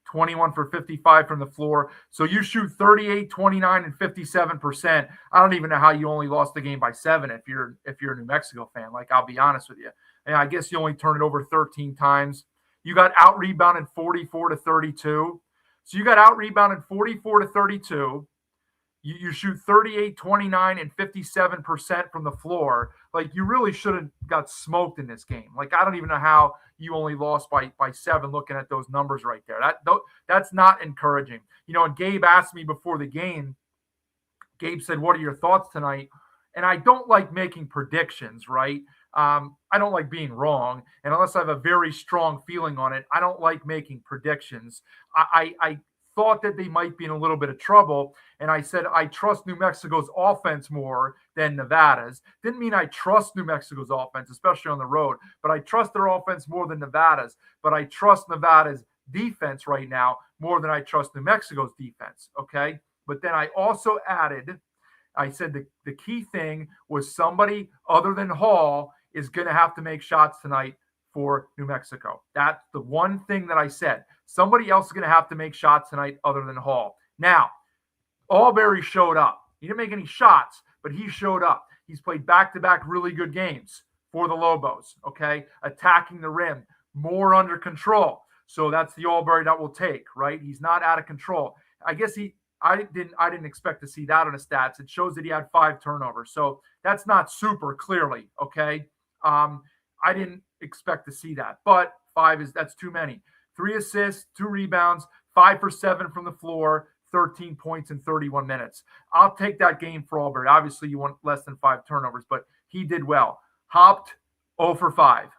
21 for 55 from the floor. So you shoot 38, 29, and 57%. I don't even know how you only lost the game by 7 if you're a New Mexico fan. Like, I'll be honest with you. And I guess you only turn it over 13 times. You got out-rebounded 44-32. So you got out-rebounded 44-32. You shoot 38, 29, and 57% from the floor. Like, you really should have got smoked in this game. Like, I don't even know how you only lost by 7 looking at those numbers right there. That's not encouraging. And Gabe asked me before the game, Gabe said, what are your thoughts tonight? And I don't like making predictions, right? I don't like being wrong. And unless I have a very strong feeling on it, I don't like making predictions. I thought that they might be in a little bit of trouble. And I said, I trust New Mexico's offense more than Nevada's. Didn't mean I trust New Mexico's offense, especially on the road, but I trust their offense more than Nevada's. But I trust Nevada's defense right now more than I trust New Mexico's defense. Okay. But then I also added, I said the key thing was somebody other than Hall is going to have to make shots tonight for New Mexico. That's the one thing that I said. Somebody else is going to have to make shots tonight other than Hall. Now, Albury showed up. He didn't make any shots, but he showed up. He's played back-to-back really good games for the Lobos, okay? Attacking the rim, more under control. So that's the Albury that we'll take, right? He's not out of control. I guess I didn't expect to see that on his stats. It shows that he had 5 turnovers. So that's not super clearly, okay? I didn't expect to see that, but 5 that's too many. 3 assists, 2 rebounds, 5 for 7 from the floor, 13 points in 31 minutes. I'll take that game for Albury. Obviously, you want less than 5 turnovers, but he did well. Hopped 0 for 5.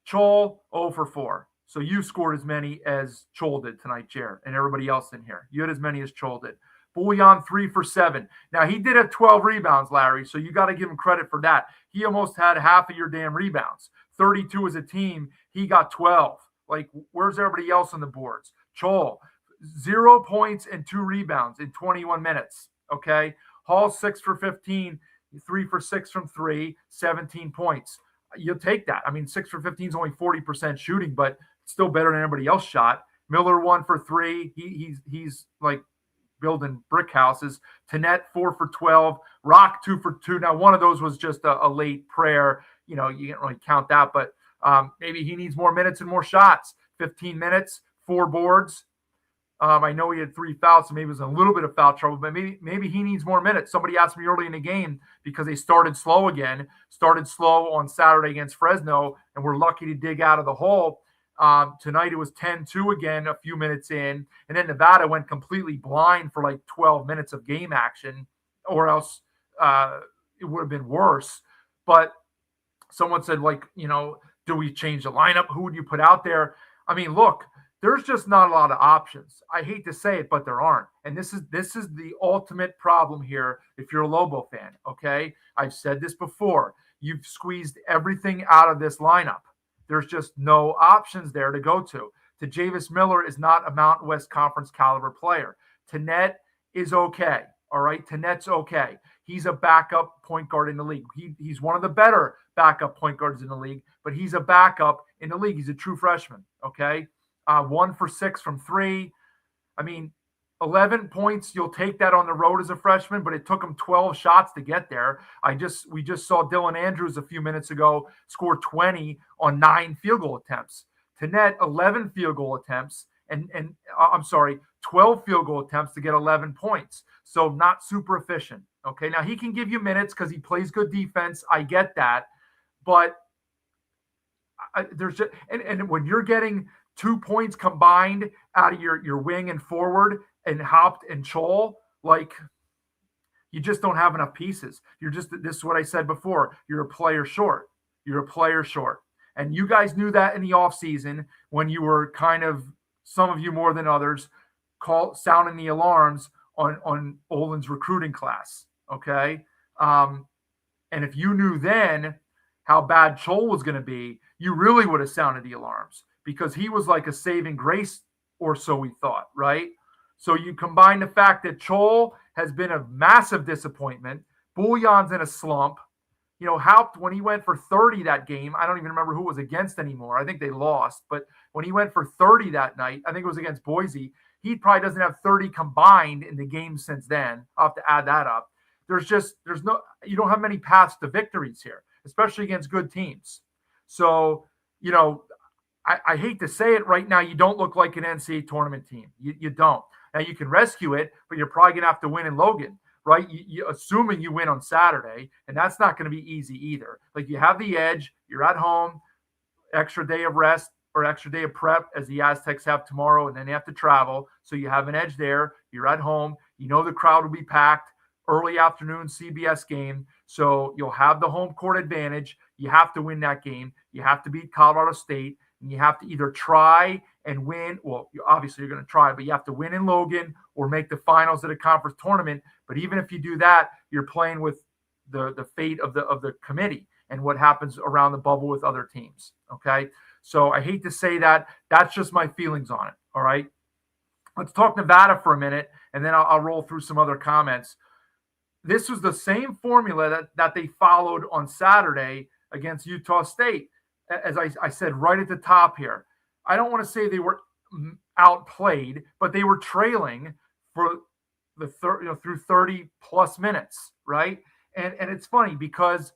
Chol 0 for 4. So you scored as many as Chol did tonight, Jer, and everybody else in here. You had as many as Chol did. Bouillon 3 for 7. Now, he did have 12 rebounds, Larry, so you got to give him credit for that. He almost had half of your damn rebounds. 32 as a team, he got 12. Like, where's everybody else on the boards? Chol, 0 points and 2 rebounds in 21 minutes, okay? Hall, 6 for 15, 3 for 6 from 3, 17 points. You'll take that. I mean, 6 for 15 is only 40% shooting, but still better than everybody else shot. Miller, 1 for 3. He's like building brick houses. Tanet, 4 for 12. Rock, 2 for 2. Now, one of those was just a late prayer. You know, you can't really count that, but maybe he needs more minutes and more shots. 15 minutes, 4 boards. I know he had 3 fouls, so maybe it was a little bit of foul trouble, but maybe he needs more minutes. Somebody asked me early in the game because they started slow again, on Saturday against Fresno, and we're lucky to dig out of the hole. Tonight it was 10-2 again, a few minutes in, and then Nevada went completely blind for like 12 minutes of game action, or else it would have been worse. But someone said, like, you know, do we change the lineup? Who would you put out there? I mean, look, there's just not a lot of options. I hate to say it, but there aren't. And this is the ultimate problem here if you're a Lobo fan, okay? I've said this before. You've squeezed everything out of this lineup. There's just no options there to go to. Javis Miller is not a Mountain West Conference caliber player. Tanet is okay, all right? Tanet's okay. He's a backup point guard in the league. He's one of the better backup point guards in the league, but he's a backup in the league. He's a true freshman, okay? 1 for 6 from 3. I mean, 11 points, you'll take that on the road as a freshman, but it took him 12 shots to get there. We just saw Dylan Andrews a few minutes ago score 20 on 9 field goal attempts. Tanet, 11 field goal attempts, and 12 field goal attempts to get 11 points. So not super efficient. Okay, now he can give you minutes because he plays good defense. I get that, but there's just and when you're getting 2 points combined out of your wing and forward and Hopped and Chol, like, you just don't have enough pieces. This is what I said before. You're a player short. And you guys knew that in the offseason when you were kind of, some of you more than others, sounding the alarms on Olin's recruiting class, okay? And if you knew then how bad Chol was going to be, you really would have sounded the alarms, because he was like a saving grace, or so we thought, right? So you combine the fact that Chol has been a massive disappointment, Bouillon's in a slump. You know, Haupt, when he went for 30 that game, I don't even remember who it was against anymore. I think they lost. But when he went for 30 that night, I think it was against Boise, he probably doesn't have 30 combined in the game since then. I'll have to add that up. You don't have many paths to victories here, especially against good teams. So, you know, I hate to say it right now, you don't look like an NCAA tournament team. You don't. Now, you can rescue it, but you're probably going to have to win in Logan, right? You assuming you win on Saturday, and that's not going to be easy either. Like, you have the edge, you're at home, extra day of rest or extra day of prep as the Aztecs have tomorrow, and then they have to travel. So you have an edge there. You're at home. You know the crowd will be packed. Early afternoon CBS game. So you'll have the home court advantage. You have to win that game. You have to beat Colorado State, and you have to either try and win. Well, obviously you're going to try, but you have to win in Logan or make the finals at a conference tournament. But even if you do that, you're playing with the fate of the committee and what happens around the bubble with other teams. Okay. So I hate to say that. That's just my feelings on it. All right. Let's talk Nevada for a minute, and then I'll roll through some other comments. This was the same formula that they followed on Saturday against Utah State. As I said right at the top here, I don't want to say they were outplayed, but they were trailing for the through 30 plus minutes, right? And it's funny because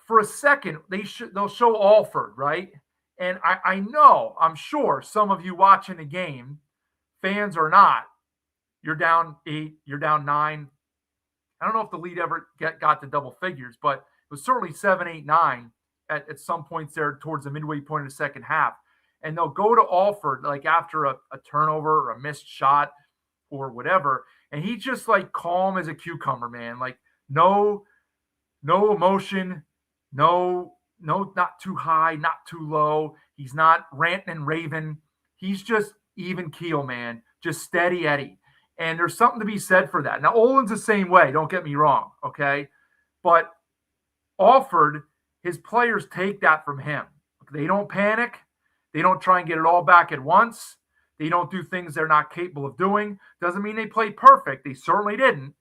for a second they'll show Alford, right? And I'm sure some of you watching the game, fans or not, you're down 8, you're down 9. I don't know if the lead ever got to double figures, but it was certainly 7, 8, 9 at some points there towards the midway point of the second half. And they'll go to Alford like after a turnover or a missed shot or whatever, and he's just like calm as a cucumber, man. Like no emotion, no, not too high, not too low. He's not ranting and raving. He's just even keel, man. Just steady Eddie. And there's something to be said for that. Now, Olin's the same way. Don't get me wrong, okay? But Alford, his players take that from him. They don't panic. They don't try and get it all back at once. They don't do things they're not capable of doing. Doesn't mean they play perfect. They certainly didn't.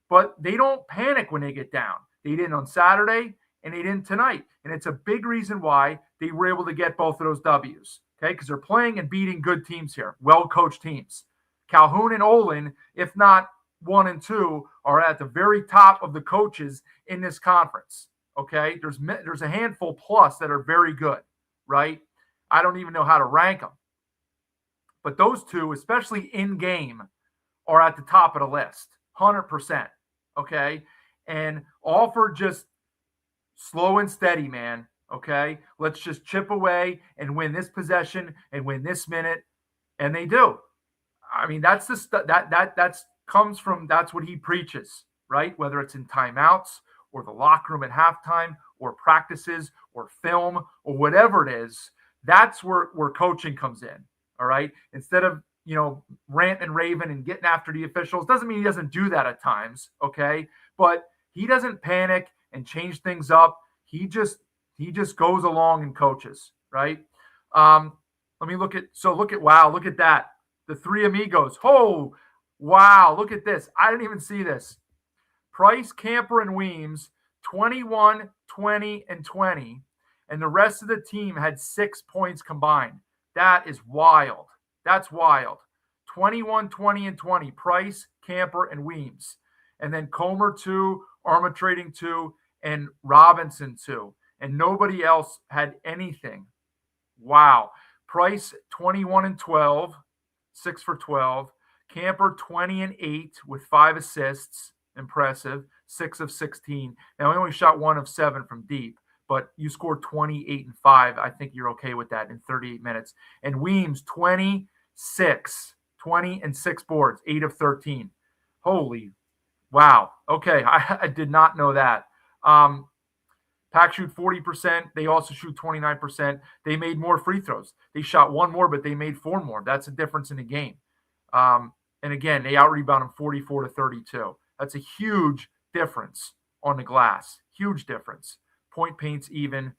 But they don't panic when they get down. They didn't on Saturday, and they didn't tonight. And it's a big reason why they were able to get both of those W's, okay? Because they're playing and beating good teams here, well-coached teams. Calhoun and Olin, if not 1 and 2, are at the very top of the coaches in this conference, okay? There's a handful plus that are very good, right? I don't even know how to rank them. But those two, especially in-game, are at the top of the list, 100%, okay? And Alford just slow and steady, man, okay? Let's just chip away and win this possession and win this minute, and they do. I mean, that's that's what he preaches, right? Whether it's in timeouts or the locker room at halftime or practices or film or whatever it is, that's where coaching comes in, all right? Instead of, ranting and raving and getting after the officials, doesn't mean he doesn't do that at times, okay? But he doesn't panic and change things up. He just goes along and coaches, right? Look at that. The three amigos. Oh, wow. Look at this. I didn't even see this. Price, Camper, and Weems, 21, 20, and 20. And the rest of the team had 6 points combined. That is wild. That's wild. 21, 20, and 20. Price, Camper, and Weems. And then Comer 2, Armatrading 2, and Robinson 2. And nobody else had anything. Wow. Price, 21 and 12. 6 for 12. Camper 20 and 8 with 5 assists. Impressive. 6 of 16. Now, he only shot 1 of 7 from deep, but you scored 28 and 5. I think you're okay with that in 38 minutes. And Weems 20 and 6 boards, 8 of 13. Holy wow. Okay, I did not know that. Pack shoot 40%. They also shoot 29%. They made more free throws. They shot 1 more, but they made 4 more. That's a difference in the game. And again, they out-rebound them 44 to 32. That's a huge difference on the glass. Huge difference. Point paints even.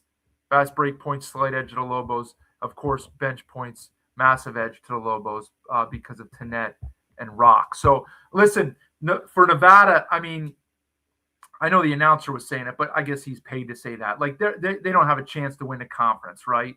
Fast break points, slight edge to the Lobos. Of course, bench points, massive edge to the Lobos because of Tenet and Rock. So, listen, for Nevada, I mean, I know the announcer was saying it, but I guess he's paid to say that. Like, they don't have a chance to win the conference, right?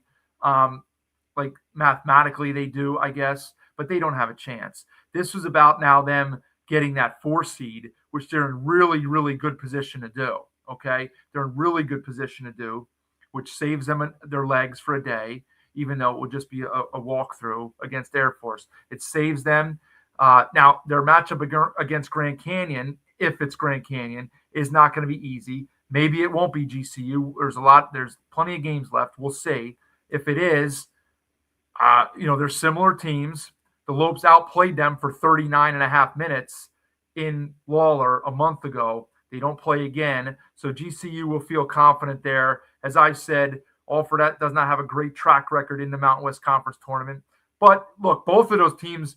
Like, mathematically they do, I guess, but they don't have a chance. This was about now them getting that 4 seed, which they're in really, really good position to do, okay? They're in really good position to do, which saves them their legs for a day, even though it would just be a walkthrough against Air Force. It saves them. Now, their matchup against Grand Canyon, if it's Grand Canyon, is not going to be easy. Maybe it won't be GCU. There's plenty of games left. We'll see. If it is, they're similar teams. The Lobos outplayed them for 39 and a half minutes in Lawler a month ago. They don't play again. So GCU will feel confident there. As I said, Alfred does not have a great track record in the Mountain West Conference tournament. But look, both of those teams,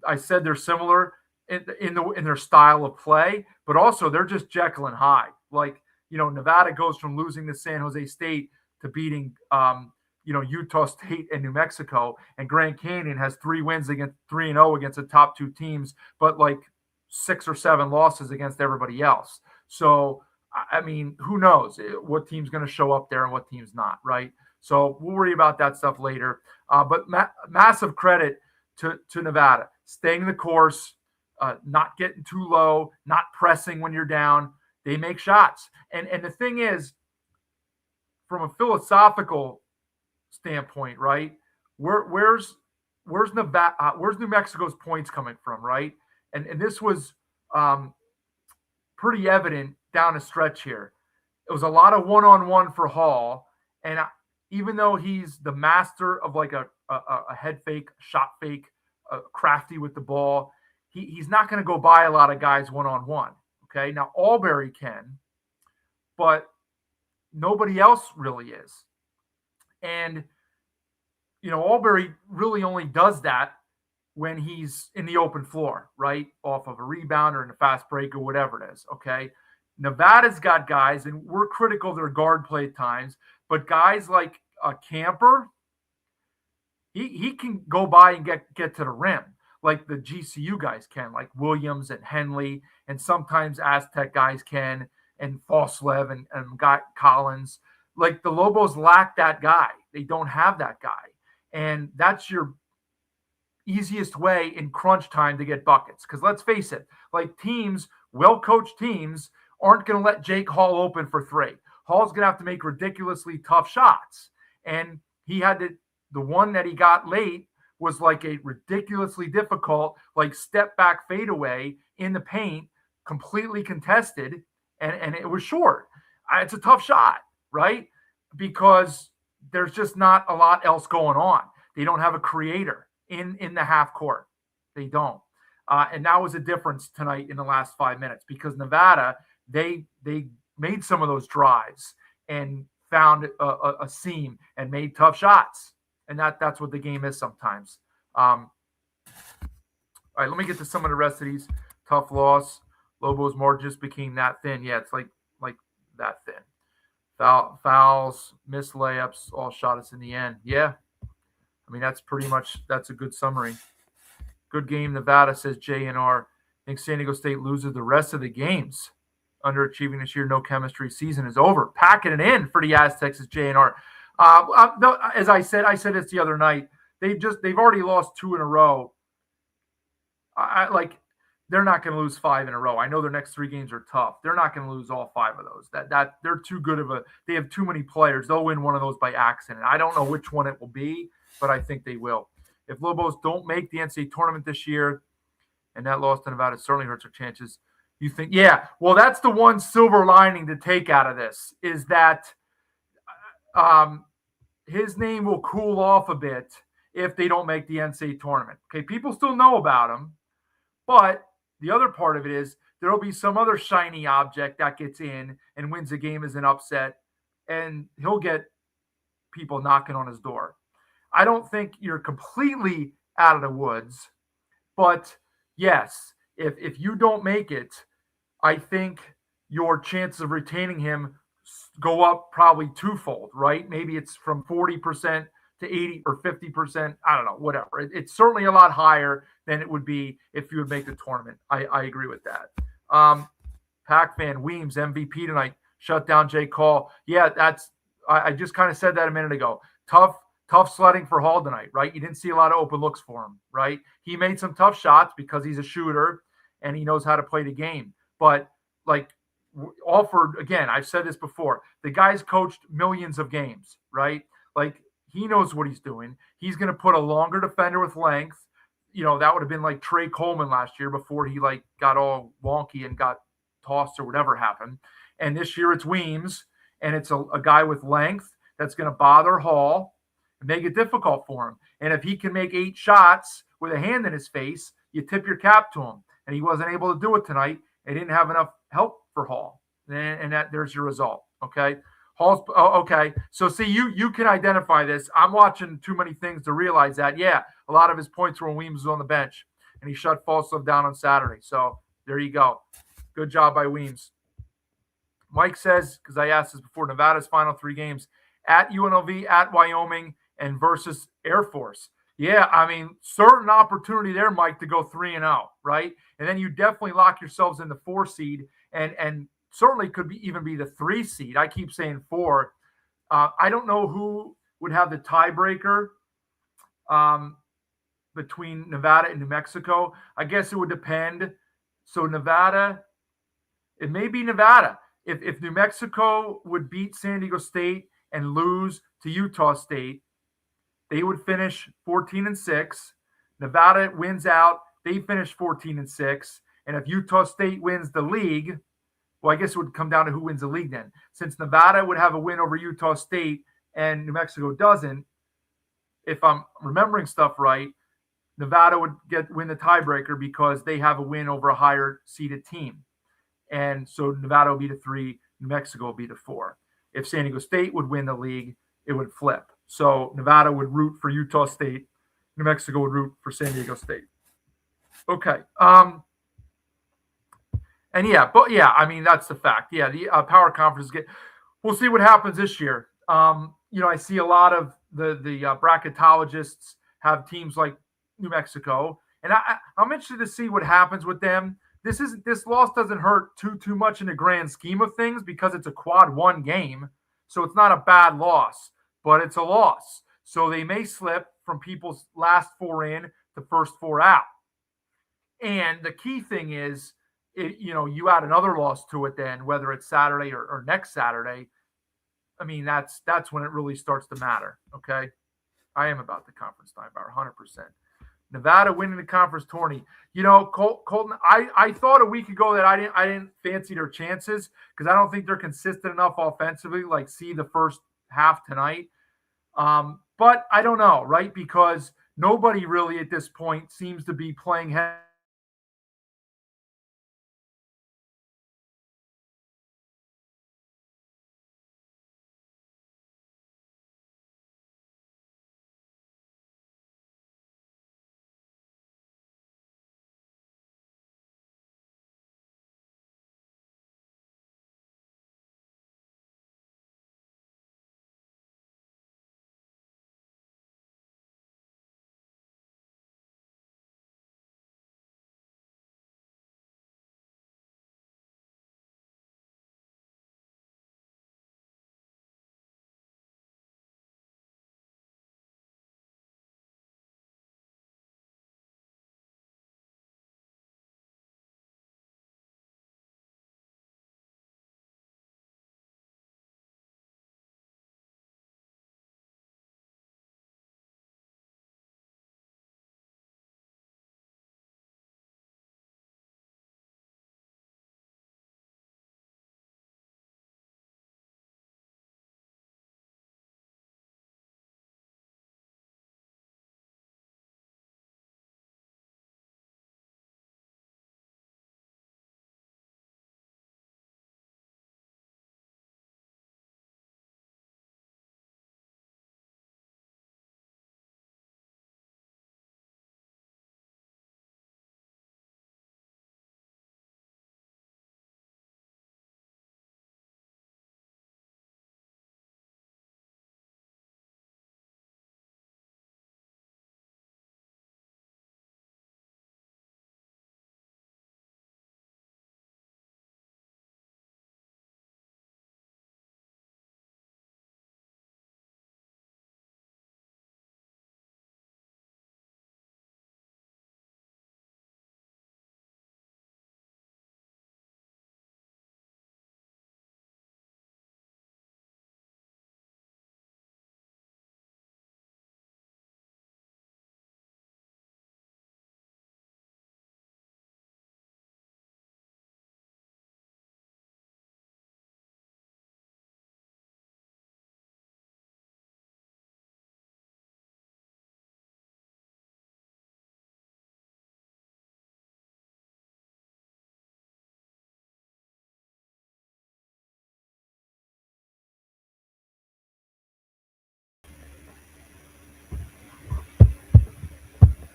I said they're similar in their style of play, but also they're just Jekyll and Hyde. Like, Nevada goes from losing to San Jose State to beating Utah State and New Mexico, and Grand Canyon has 3-0 against the top two teams, but like 6 or 7 losses against everybody else. So, I mean, who knows what team's going to show up there and what team's not, right? So we'll worry about that stuff later. But massive credit to Nevada, staying the course, not getting too low, not pressing when you're down. They make shots. And the thing is, from a philosophical standpoint, right? Where's Nevada? Where's New Mexico's points coming from, right? And this was pretty evident down a stretch here. It was a lot of one-on-one for Hall, and even though he's the master of like a head fake, shot fake, crafty with the ball, he's not going to go by a lot of guys one-on-one. Okay, now Albury can, but nobody else really is. And, Albury really only does that when he's in the open floor, right? Off of a rebound or in a fast break or whatever it is, okay? Nevada's got guys, and we're critical of their guard play at times, but guys like Camper, he can go by and get to the rim like the GCU guys can, like Williams and Henley, and sometimes Aztec guys can, and Foslev and Collins. Like the Lobos lack that guy. They don't have that guy. And that's your easiest way in crunch time to get buckets. Because let's face it, like teams, well-coached teams, aren't going to let Jake Hall open for 3. Hall's going to have to make ridiculously tough shots. And he had the one that he got late was like a ridiculously difficult, like step back fadeaway in the paint, completely contested, and it was short. It's a tough shot, right? Because there's just not a lot else going on. They don't have a creator in the half court. They don't. And that was a difference tonight in the last 5 minutes, because Nevada, they made some of those drives and found a seam and made tough shots. And that's what the game is sometimes. All right, let me get to some of the rest of these. Tough loss. Lobos more just became that thin. Yeah, it's like that thin. Fouls, missed layups, all shot us in the end. Yeah. I mean, that's a good summary. Good game, Nevada, says JNR. I think San Diego State loses the rest of the games. Underachieving this year, no chemistry. Season is over. Packing it in for the Aztecs, is JNR. As I said this the other night. They've already lost 2 in a row. They're not going to lose 5 in a row. I know their next 3 games are tough. They're not going to lose all 5 of those. That they're too good they have too many players. They'll win one of those by accident. I don't know which one it will be, but I think they will. If Lobos don't make the NCAA tournament this year, and that loss to Nevada certainly hurts their chances, you think, yeah, well, that's the one silver lining to take out of this, is that his name will cool off a bit if they don't make the NCAA tournament. Okay, people still know about him, but the other part of it is there will be some other shiny object that gets in and wins the game as an upset, and he'll get people knocking on his door. I don't think you're completely out of the woods, but yes, if you don't make it, I think your chances of retaining him go up probably twofold, right? Maybe it's from 40% to 80 or 50%. I don't know, whatever. It's certainly a lot higher than it would be if you would make the tournament. I agree with that. Pac-Fan Weems, MVP tonight, shut down Jake Hall. Yeah, I just kind of said that a minute ago. Tough sledding for Hall tonight, right? You didn't see a lot of open looks for him, right? He made some tough shots because he's a shooter and he knows how to play the game. But like Alford, again, I've said this before, the guy's coached millions of games, right? Like he knows what he's doing. He's going to put a longer defender with length. That would have been like Trey Coleman last year before he got all wonky and got tossed or whatever happened. And this year it's Weems, and it's a guy with length that's going to bother Hall and make it difficult for him. And if he can make 8 shots with a hand in his face, you tip your cap to him. And he wasn't able to do it tonight. He didn't have enough help for Hall. And there's your result. Okay. Okay. So see, you can identify this. I'm watching too many things to realize that. Yeah, a lot of his points were when Weems was on the bench, and he shut Falstaff down on Saturday. So there you go. Good job by Weems. Mike says, because I asked this before, Nevada's final 3 games at UNLV, at Wyoming, and versus Air Force. Yeah, I mean, certain opportunity there, Mike, to go 3-0, right? And then you definitely lock yourselves in the 4 seed, and certainly could even be the 3 seed. I keep saying 4. I don't know who would have the tiebreaker between Nevada and New Mexico. I guess it would depend. So Nevada, it may be Nevada. If New Mexico would beat San Diego State and lose to Utah State, they would finish 14-6. Nevada wins out, they finish 14-6. And if Utah State wins the league, well, I guess it would come down to who wins the league then. Since Nevada would have a win over Utah State and New Mexico doesn't, if I'm remembering stuff right, Nevada would win the tiebreaker because they have a win over a higher seeded team. And so Nevada will be the 3, New Mexico will be the 4. If San Diego State would win the league, it would flip. So Nevada would root for Utah State. New Mexico would root for San Diego State. Okay. And I mean, that's the fact. Yeah, the power conferences we'll see what happens this year. I see a lot of the bracketologists have teams like New Mexico, and I'm interested to see what happens with them. This loss doesn't hurt too much in the grand scheme of things because it's a quad 1 game, so it's not a bad loss, but it's a loss. So they may slip from people's last 4 in to first 4 out. And the key thing is, you add another loss to it then, whether it's Saturday or next Saturday. I mean, that's when it really starts to matter. Okay, I am about the conference time bar, 100%. Nevada winning the conference tourney. Colton, I thought a week ago that I didn't fancy their chances because I don't think they're consistent enough offensively. Like, see the first half tonight. But I don't know, right? Because nobody really at this point seems to be playing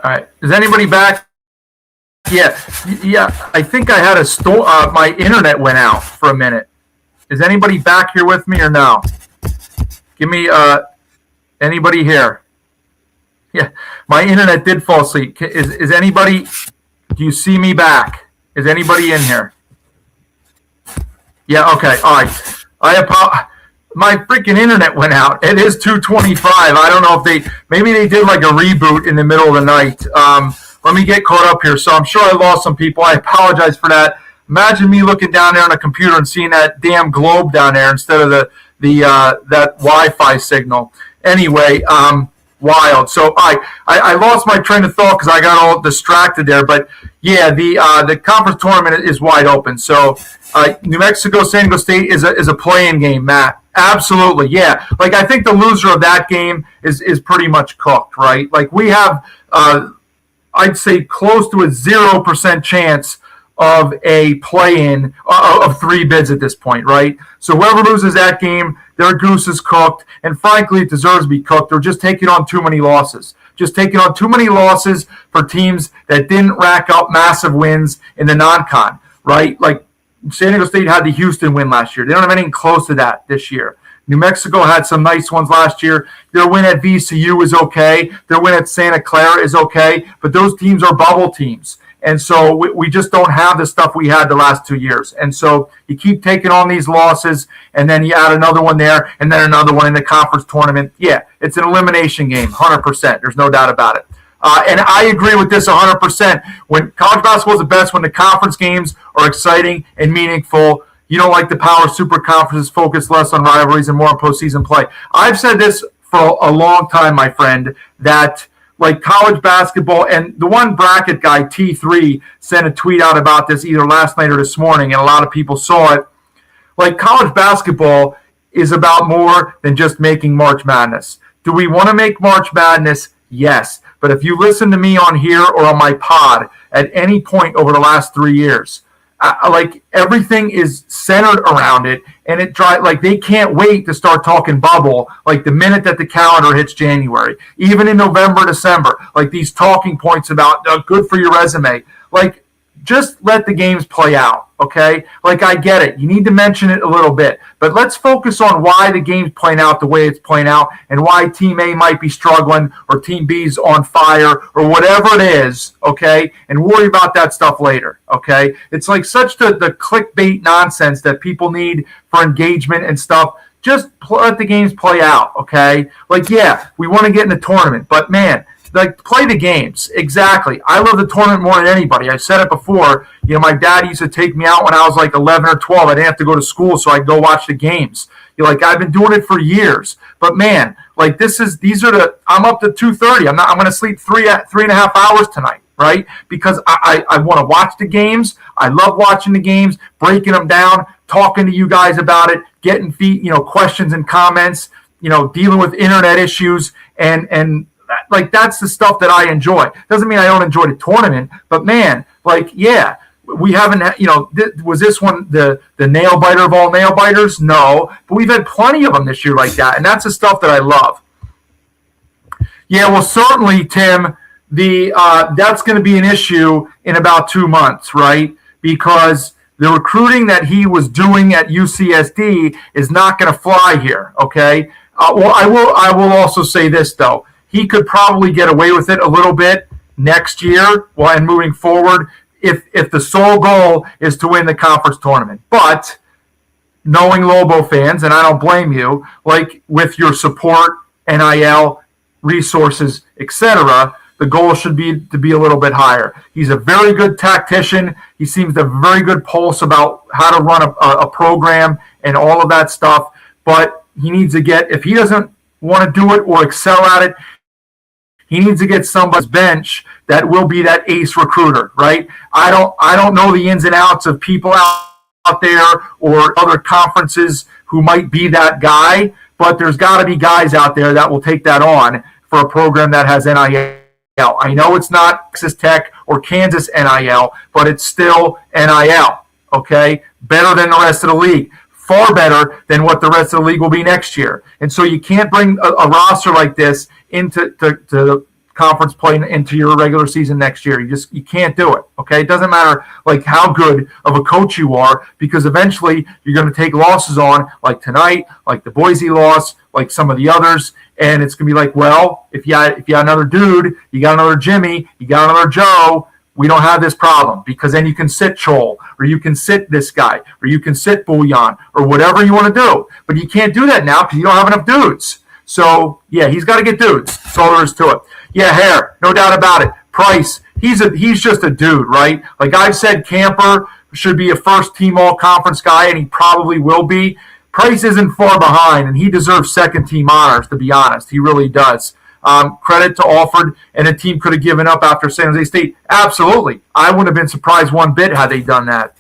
All right. Is anybody back? Yeah. I think I had my internet went out for a minute. Is anybody back here with me or no? Give me anybody here? Yeah, my internet did fall asleep. Is anybody? Do you see me back? Is anybody in here? Yeah. Okay. All right. My freaking internet went out. It is 2:25. I don't know if maybe they did like a reboot in the middle of the night. Let me get caught up here. So I'm sure I lost some people. I apologize for that. Imagine me looking down there on a computer and seeing that damn globe down there instead of that Wi-Fi signal. Anyway, wild. So I lost my train of thought because I got all distracted there. But yeah, the conference tournament is wide open. So New Mexico, San Diego State is a play-in game, Matt. Absolutely, yeah. Like I think the loser of that game is pretty much cooked, right? Like we have, I'd say close to a 0% chance of a play-in of 3 bids at this point, right? So whoever loses that game, their goose is cooked, and frankly, it deserves to be cooked. They're just taking on too many losses. Just taking on too many losses for teams that didn't rack up massive wins in the non-con, right? Like San Diego State had the Houston win last year. They don't have anything close to that this year. New Mexico had some nice ones last year. Their win at VCU is okay. Their win at Santa Clara is okay. But those teams are bubble teams. And so we just don't have the stuff we had the last 2 years. And so you keep taking on these losses, and then you add another one there, and then another one in the conference tournament. Yeah, it's an elimination game, 100%. There's no doubt about it. And I agree with this 100%. When college basketball is the best, when the conference games are exciting and meaningful, you don't like the power super conferences, focus less on rivalries and more on postseason play. I've said this for a long time, my friend, that like college basketball, and the one bracket guy, T3, sent a tweet out about this either last night or this morning, and a lot of people saw it. Like college basketball is about more than just making March Madness. Do we want to make March Madness? Yes. But if you listen to me on here or on my pod at any point over the last 3 years, like everything is centered around it, and like they can't wait to start talking bubble. Like the minute that the calendar hits January, even in November, December, like these talking points about good for your resume. Like just let the games play out, okay? Like I get it, you need to mention it a little bit, but let's focus on why the game's playing out the way it's playing out, and why Team A might be struggling or Team B's on fire or whatever it is, okay? And worry about that stuff later, okay? It's like such the clickbait nonsense that people need for engagement and stuff. Just let the games play out, okay? Like, yeah, we want to get in the tournament, but man, like play the games. Exactly. I love the tournament more than anybody. I said it before. You know, my dad used to take me out when I was like 11 or 12. I didn't have to go to school, so I'd go watch the games. You're like, I've been doing it for years. But man, like I'm up to 2:30. I'm going to sleep 3.5 hours tonight, right? Because I want to watch the games. I love watching the games, breaking them down, talking to you guys about it, getting questions and comments, dealing with internet issues and like that's the stuff that I enjoy. Doesn't mean I don't enjoy the tournament, but man, like yeah, we haven't. Was this one the nail biter of all nail biters? No, but we've had plenty of them this year like that, and that's the stuff that I love. Yeah, well, certainly, Tim. That's going to be an issue in about 2 months, right? Because the recruiting that he was doing at UCSD is not going to fly here. Okay. Well, I will also say this though. He could probably get away with it a little bit next year and moving forward if the sole goal is to win the conference tournament. But knowing Lobo fans, and I don't blame you, like with your support, NIL, resources, etc., the goal should be to be a little bit higher. He's a very good tactician. He seems to have a very good pulse about how to run a program and all of that stuff. But he needs to if he doesn't want to do it or excel at it, he needs to get somebody's bench that will be that ace recruiter, right? I don't know the ins and outs of people out there or other conferences who might be that guy, but there's got to be guys out there that will take that on for a program that has NIL. I know it's not Texas Tech or Kansas NIL, but it's still NIL, okay? Better than the rest of the league. Far better than what the rest of the league will be next year. And so you can't bring a roster like this into to conference play into your regular season next year. You can't do it. Okay, it doesn't matter like how good of a coach you are, because eventually you're going to take losses on, like tonight, like the Boise loss, like some of the others, and it's going to be like, well, if you got another dude, you got another Jimmy, you got another Joe, we don't have this problem, because then you can sit Chol, or you can sit this guy, or you can sit Bouillon, or whatever you want to do. But you can't do that now because you don't have enough dudes. So, yeah, he's got to get dudes. That's all there is to it. Yeah, Hare, no doubt about it. Price, he's just a dude, right? Like I've said, Camper should be a first-team all-conference guy, and he probably will be. Price isn't far behind, and he deserves second-team honors, to be honest. He really does. Credit to Alford, and the team could have given up after San Jose State. Absolutely. I wouldn't have been surprised one bit had they done that.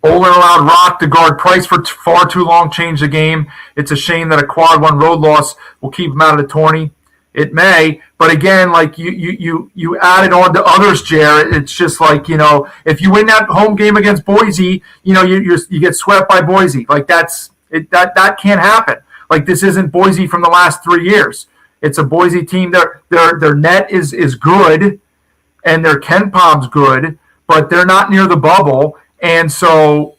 Olin allowed Rock to guard Price for far too long, change the game. It's a shame that a quad one road loss will keep him out of the tourney. It may, but again, like you added on to others, Jared. It's just like, if you win that home game against Boise, you get swept by Boise. Like that can't happen. Like this isn't Boise from the last 3 years. It's a Boise team. Their net is good, and their Ken Palm's good, but they're not near the bubble. And so,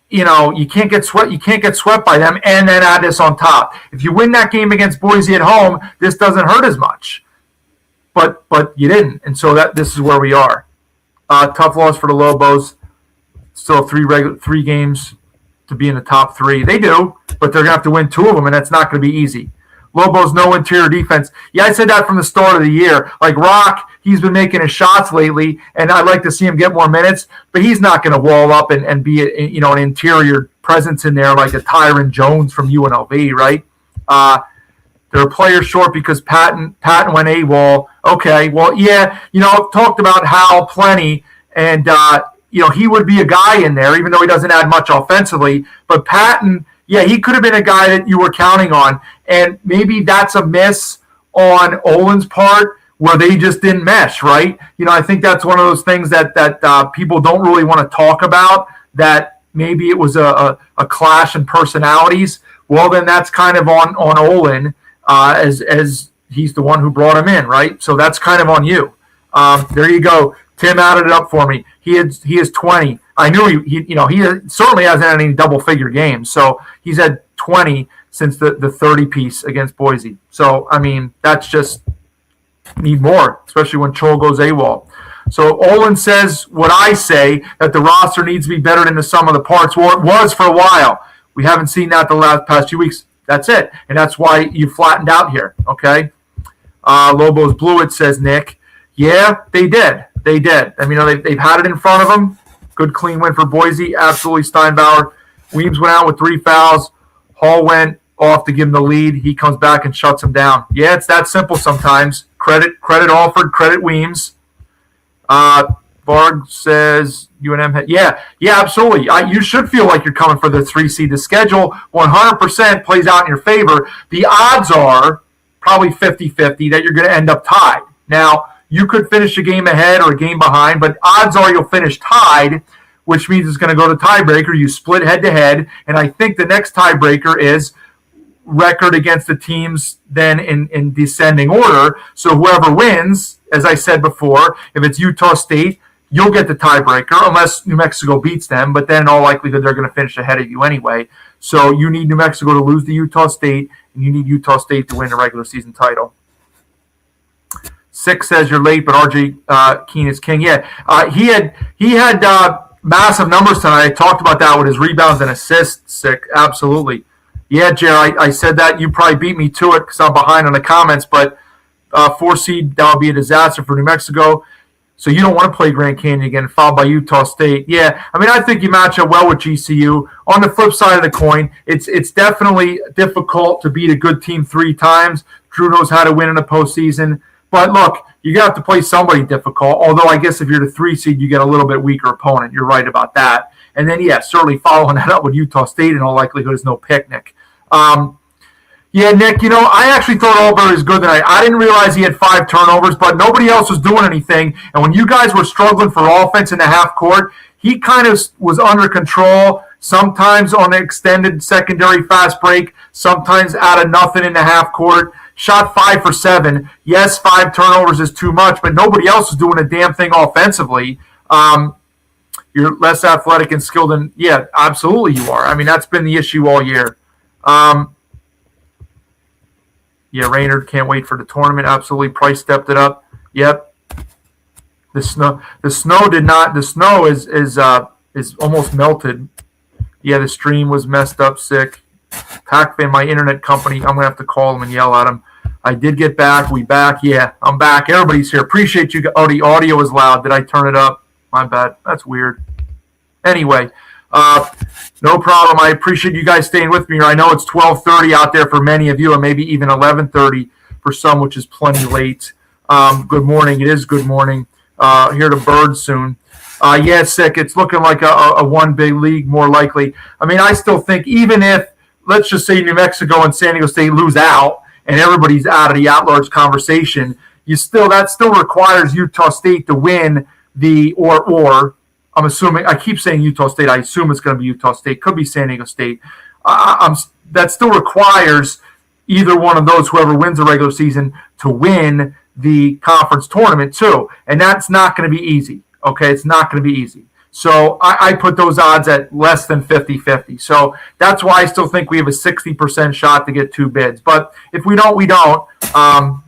you can't get swept. You can't get swept by them, and then add this on top. If you win that game against Boise at home, this doesn't hurt as much. But you didn't, and so this is where we are. Tough loss for the Lobos. Still three games to be in the top three. They do, but they're gonna have to win 2 of them, and that's not gonna be easy. Lobos, no interior defense. Yeah, I said that from the start of the year. Like Rock, he's been making his shots lately, and I'd like to see him get more minutes, but he's not going to wall up and be an interior presence in there like a Tyron Jones from UNLV, right? They're players short because Patton went AWOL. Okay, well, yeah, talked about Hal plenty, and he would be a guy in there, even though he doesn't add much offensively. But Patton, yeah, he could have been a guy that you were counting on, and maybe that's a miss on Olin's part where they just didn't mesh, right? I think that's one of those things that people don't really want to talk about, that maybe it was a clash in personalities. Well, then that's kind of on Olin as he's the one who brought him in, right? So that's kind of on you. There you go. Tim added it up for me. He is 20. I knew he certainly hasn't had any double-figure games. So he's had 20 since the 30-piece against Boise. So, I mean, that's just need more, especially when Chol goes AWOL. So Olin says what I say, that the roster needs to be better than the sum of the parts. Well, it was for a while. We haven't seen that the past 2 weeks. That's it. And that's why you flattened out here, okay? Lobos blew it, says Nick. Yeah, they did. They did. I mean, they've had it in front of them. Good clean win for Boise. Absolutely, Steinbauer. Weems went out with 3 fouls. Hall went off to give him the lead. He comes back and shuts him down. Yeah, it's that simple sometimes. Credit Alford, credit Weems. Varg says UNM. Yeah, absolutely. You should feel like you're coming for the 3 seed. The schedule 100% plays out in your favor. The odds are probably 50-50 that you're going to end up tied. Now, you could finish a game ahead or a game behind, but odds are you'll finish tied, which means it's going to go to tiebreaker. You split head-to-head, and I think the next tiebreaker is record against the teams then in descending order. So whoever wins, as I said before, if it's Utah State, you'll get the tiebreaker unless New Mexico beats them, but then in all likelihood they're going to finish ahead of you anyway. So you need New Mexico to lose to Utah State, and you need Utah State to win the regular season title. 6 says you're late, but RJ Keene is king. Yeah, he had massive numbers tonight. I talked about that with his rebounds and assists. Sick, absolutely. Yeah, Jared, I said that. You probably beat me to it because I'm behind on the comments, but 4 seed, that would be a disaster for New Mexico. So you don't want to play Grand Canyon again, followed by Utah State. Yeah, I mean, I think you match up well with GCU. On the flip side of the coin, it's definitely difficult to beat a good team 3 times. Drew knows how to win in the postseason. But look, you have to play somebody difficult, although I guess if you're the 3 seed, you get a little bit weaker opponent. You're right about that. And then, yeah, certainly following that up with Utah State in all likelihood is no picnic. Yeah, Nick, I actually thought Albury was good tonight. I didn't realize he had 5 turnovers, but nobody else was doing anything. And when you guys were struggling for offense in the half court, he kind of was under control, sometimes on the extended secondary fast break, sometimes out of nothing in the half court. shot 5 for 7. Yes, 5 turnovers is too much, but nobody else is doing a damn thing offensively. You're less athletic and skilled than, yeah, absolutely you are. I mean, that's been the issue all year. Yeah, Raynard can't wait for the tournament. Absolutely. Price stepped it up. Yep. The snow is almost melted. Yeah, the stream was messed up sick. Pac-Man, my internet company, I'm going to have to call them and yell at them. I did get back. We back. Yeah, I'm back. Everybody's here. Appreciate you. Oh, the audio is loud. Did I turn it up? My bad. That's weird. Anyway, no problem. I appreciate you guys staying with me here. I know it's 12:30 out there for many of you, and maybe even 11:30 for some, which is plenty late. Good morning. It is good morning. Here to Bird soon. Yeah, sick. It's looking like a one big league more likely. I mean, I still think even if, let's just say New Mexico and San Diego State lose out and everybody's out of the at-large conversation, that still requires Utah State to win or I'm assuming, I keep saying Utah State, I assume it's going to be Utah State, could be San Diego State. That still requires either one of those, whoever wins the regular season, to win the conference tournament too. And that's not going to be easy. Okay, it's not going to be easy. So I put those odds at less than 50-50. So that's why I still think we have a 60% shot to get 2 bids. But if we don't, we don't.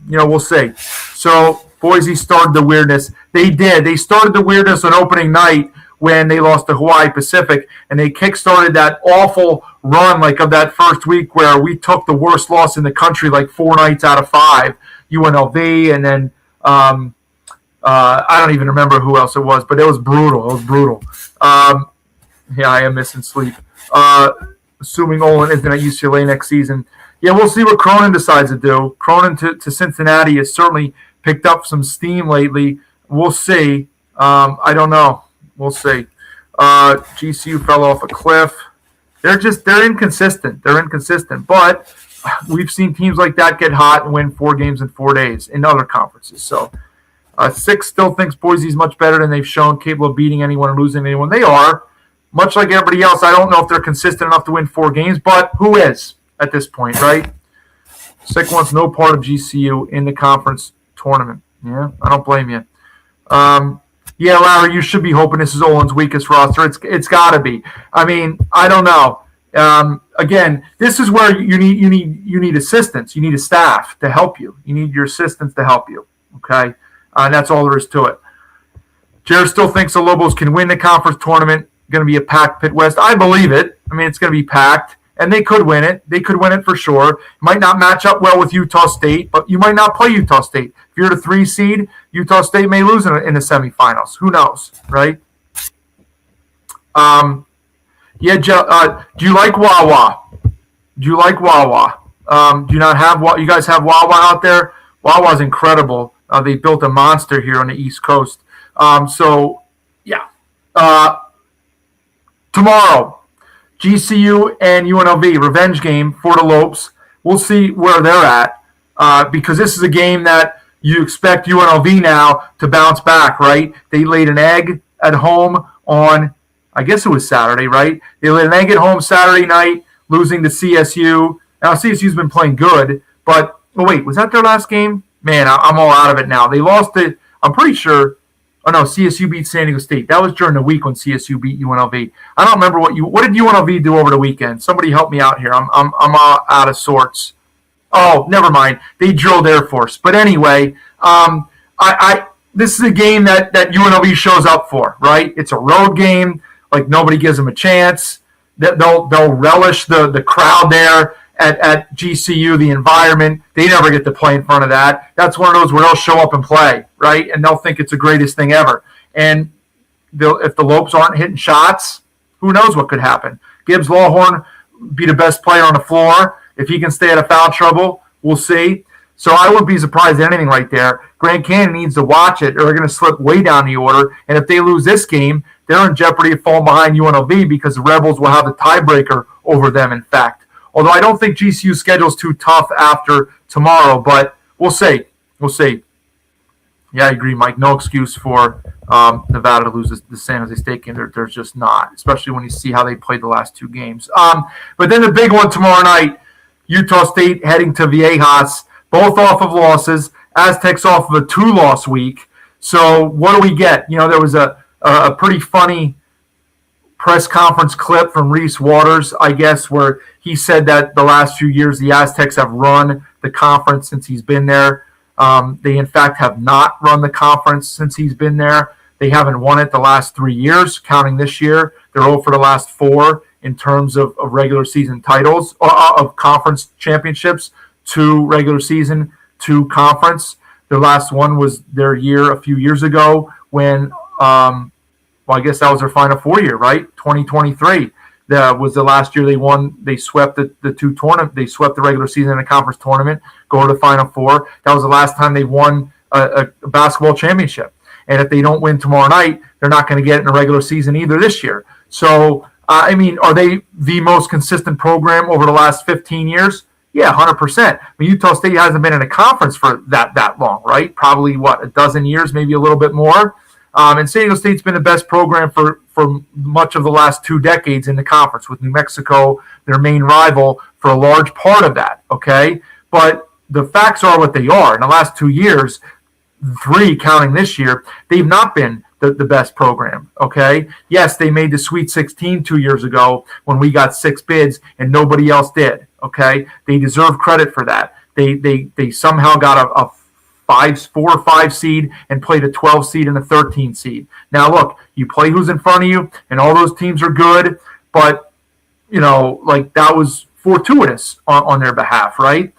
We'll see. So Boise started the weirdness. They did. They started the weirdness on opening night when they lost to Hawaii Pacific, and they kickstarted that awful run of that first week where we took the worst loss in the country 4 nights out of 5, UNLV, and then I don't even remember who else it was, but it was brutal. Yeah, I am missing sleep. Assuming Olin isn't at UCLA next season. Yeah, we'll see what Cronin decides to do. Cronin to Cincinnati has certainly picked up some steam lately. We'll see. I don't know. We'll see. GCU fell off a cliff. They're inconsistent. But we've seen teams like that get hot and win 4 games in 4 days in other conferences. So 6 still thinks Boise's much better than they've shown, capable of beating anyone or losing anyone. They are. Much like everybody else, I don't know if they're consistent enough to win 4 games, but who is at this point, right? Sick wants no part of GCU in the conference tournament. Yeah, I don't blame you. Yeah, Larry, you should be hoping this is Olin's weakest roster. It's got to be. I mean, I don't know. Again, this is where you need assistance. You need a staff to help you. You need your assistants to help you. Okay, and that's all there is to it. Jared still thinks the Lobos can win the conference tournament. Going to be a packed Pit West. I believe it. I mean, it's going to be packed, and they could win it. They could win it for sure. It might not match up well with Utah State, but you might not play Utah State. If you're the 3 seed, Utah State may lose in the semifinals. Who knows, right? Yeah, do you like Wawa? Do you like Wawa? Do you not have you guys have Wawa out there? Wawa's incredible. They built a monster here on the East Coast. So, yeah. Tomorrow, GCU and UNLV, revenge game for the Lopes. We'll see where they're at because this is a game that you expect UNLV now to bounce back, right? They laid an egg at home on, I guess it was Saturday, right? They laid an egg at home Saturday night, losing to CSU. Now, CSU's been playing good, but, wait, was that their last game? Man, I'm all out of it now. They lost it, I'm pretty sure. Oh, no, CSU beat San Diego State. That was during the week when CSU beat UNLV. I don't remember what did UNLV do over the weekend? Somebody help me out here. I'm out of sorts. Oh, never mind. They drilled Air Force. But anyway, this is a game that UNLV shows up for, right? It's a road game. Nobody gives them a chance. They'll relish the crowd there at GCU, the environment. They never get to play in front of that. That's one of those where they'll show up and play, right? And they'll think it's the greatest thing ever. And if the Lopes aren't hitting shots, who knows what could happen. Gibbs Lawhorn be the best player on the floor. If he can stay out of foul trouble, we'll see. So I wouldn't be surprised at anything right there. Grand Canyon needs to watch it or they're going to slip way down the order. And if they lose this game, they're in jeopardy of falling behind UNLV because the Rebels will have the tiebreaker over them, in fact. Although I don't think GCU's schedule is too tough after tomorrow, but we'll see. We'll see. Yeah, I agree, Mike. No excuse for Nevada to lose the San Jose State game. There's just not, especially when you see how they played the last 2 games. But then the big one tomorrow night, Utah State heading to Viejas. both off of losses. Aztecs off of a 2-loss week. So what do we get? There was a pretty funny press conference clip from Reese Waters, I guess, where he said that the last few years the Aztecs have run the conference since he's been there. They, in fact, have not run the conference since he's been there. They haven't won it the last 3 years, counting this year. They're 0 for the last 4 in terms of regular season titles, of conference championships, 2 regular season, 2 conference. Their last one was their year a few years ago when, I guess that was their Final Four year, right? 2023. That was the last year they won. They swept the 2 tournament. They swept the regular season and a conference tournament, go to the Final Four. That was the last time they won a basketball championship. And if they don't win tomorrow night, they're not going to get it in a regular season either this year. So, are they the most consistent program over the last 15 years? Yeah, 100%. Utah State hasn't been in a conference for that long, right? Probably, a dozen years, maybe a little bit more. And San Diego State's been the best program for much of the last 2 decades in the conference, with New Mexico, their main rival, for a large part of that, okay? But the facts are what they are. In the last 2 years, 3 counting this year, they've not been the best program, okay? Yes, they made the Sweet 16 2 years ago when we got 6 bids and nobody else did, okay? They deserve credit for that. They somehow got a 4 or 5 seed and played a 12 seed and a 13 seed. Now, look, you play who's in front of you, and all those teams are good, but, that was fortuitous on their behalf, right?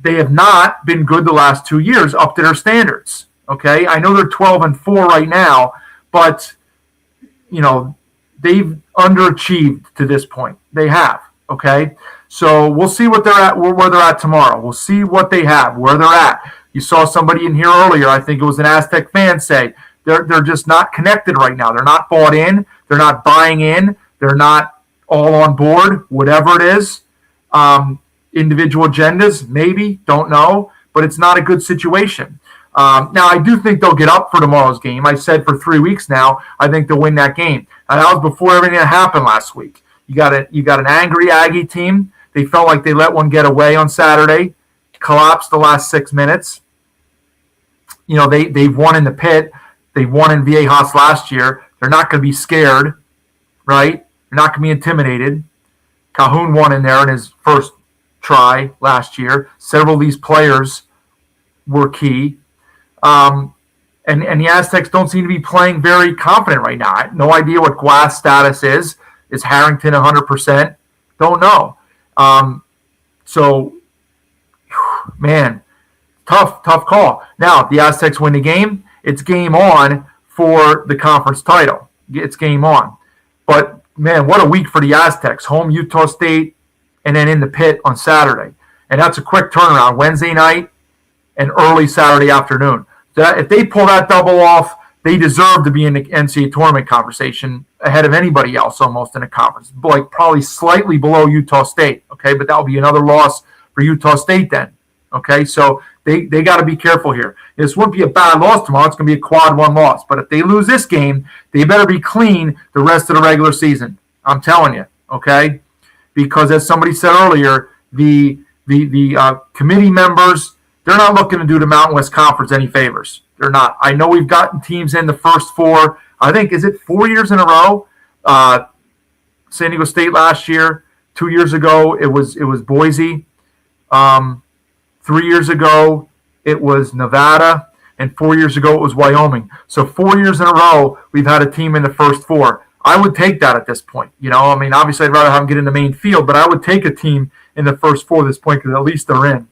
They have not been good the last 2 years up to their standards, okay? I know they're 12-4 right now, but, they've underachieved to this point. They have, okay? So we'll see what they're at, where they're at tomorrow. We'll see what they have, where they're at. You saw somebody in here earlier, I think it was an Aztec fan, say they're just not connected right now. They're not bought in. They're not buying in. They're not all on board, whatever it is. Individual agendas, maybe, don't know, but it's not a good situation. Now, I do think they'll get up for tomorrow's game. I said for 3 weeks now, I think they'll win that game. And that was before everything that happened last week. You got an angry Aggie team. They felt like they let one get away on Saturday, collapsed the last 6 minutes. They've won in the pit. They won in Viejas last year. They're not going to be scared, right? They're not going to be intimidated. Calhoun won in there in his first try last year. Several of these players were key. And the Aztecs don't seem to be playing very confident right now. I have no idea what Glass status is. Is Harrington 100%? Don't know. So, man, tough call. Now, if the Aztecs win the game, it's game on for the conference title. It's game on. But, man, what a week for the Aztecs. Home Utah State, and then in the pit on Saturday. And that's a quick turnaround. Wednesday night and early Saturday afternoon. If they pull that double off, they deserve to be in the NCAA tournament conversation ahead of anybody else almost in the conference. Like probably slightly below Utah State, okay? But that will be another loss for Utah State then, okay? So they got to be careful here. This wouldn't be a bad loss tomorrow. It's going to be a quad 1 loss. But if they lose this game, they better be clean the rest of the regular season. I'm telling you, okay? Because as somebody said earlier, the committee members, they're not looking to do the Mountain West Conference any favors. They're not. I know we've gotten teams in the first 4. I think, is it 4 years in a row? San Diego State last year. 2 years ago, it was Boise. 3 years ago, it was Nevada. And 4 years ago, it was Wyoming. So 4 years in a row, we've had a team in the first 4. I would take that at this point. Obviously, I'd rather have them get in the main field, but I would take a team in the first 4 at this point because at least they're in.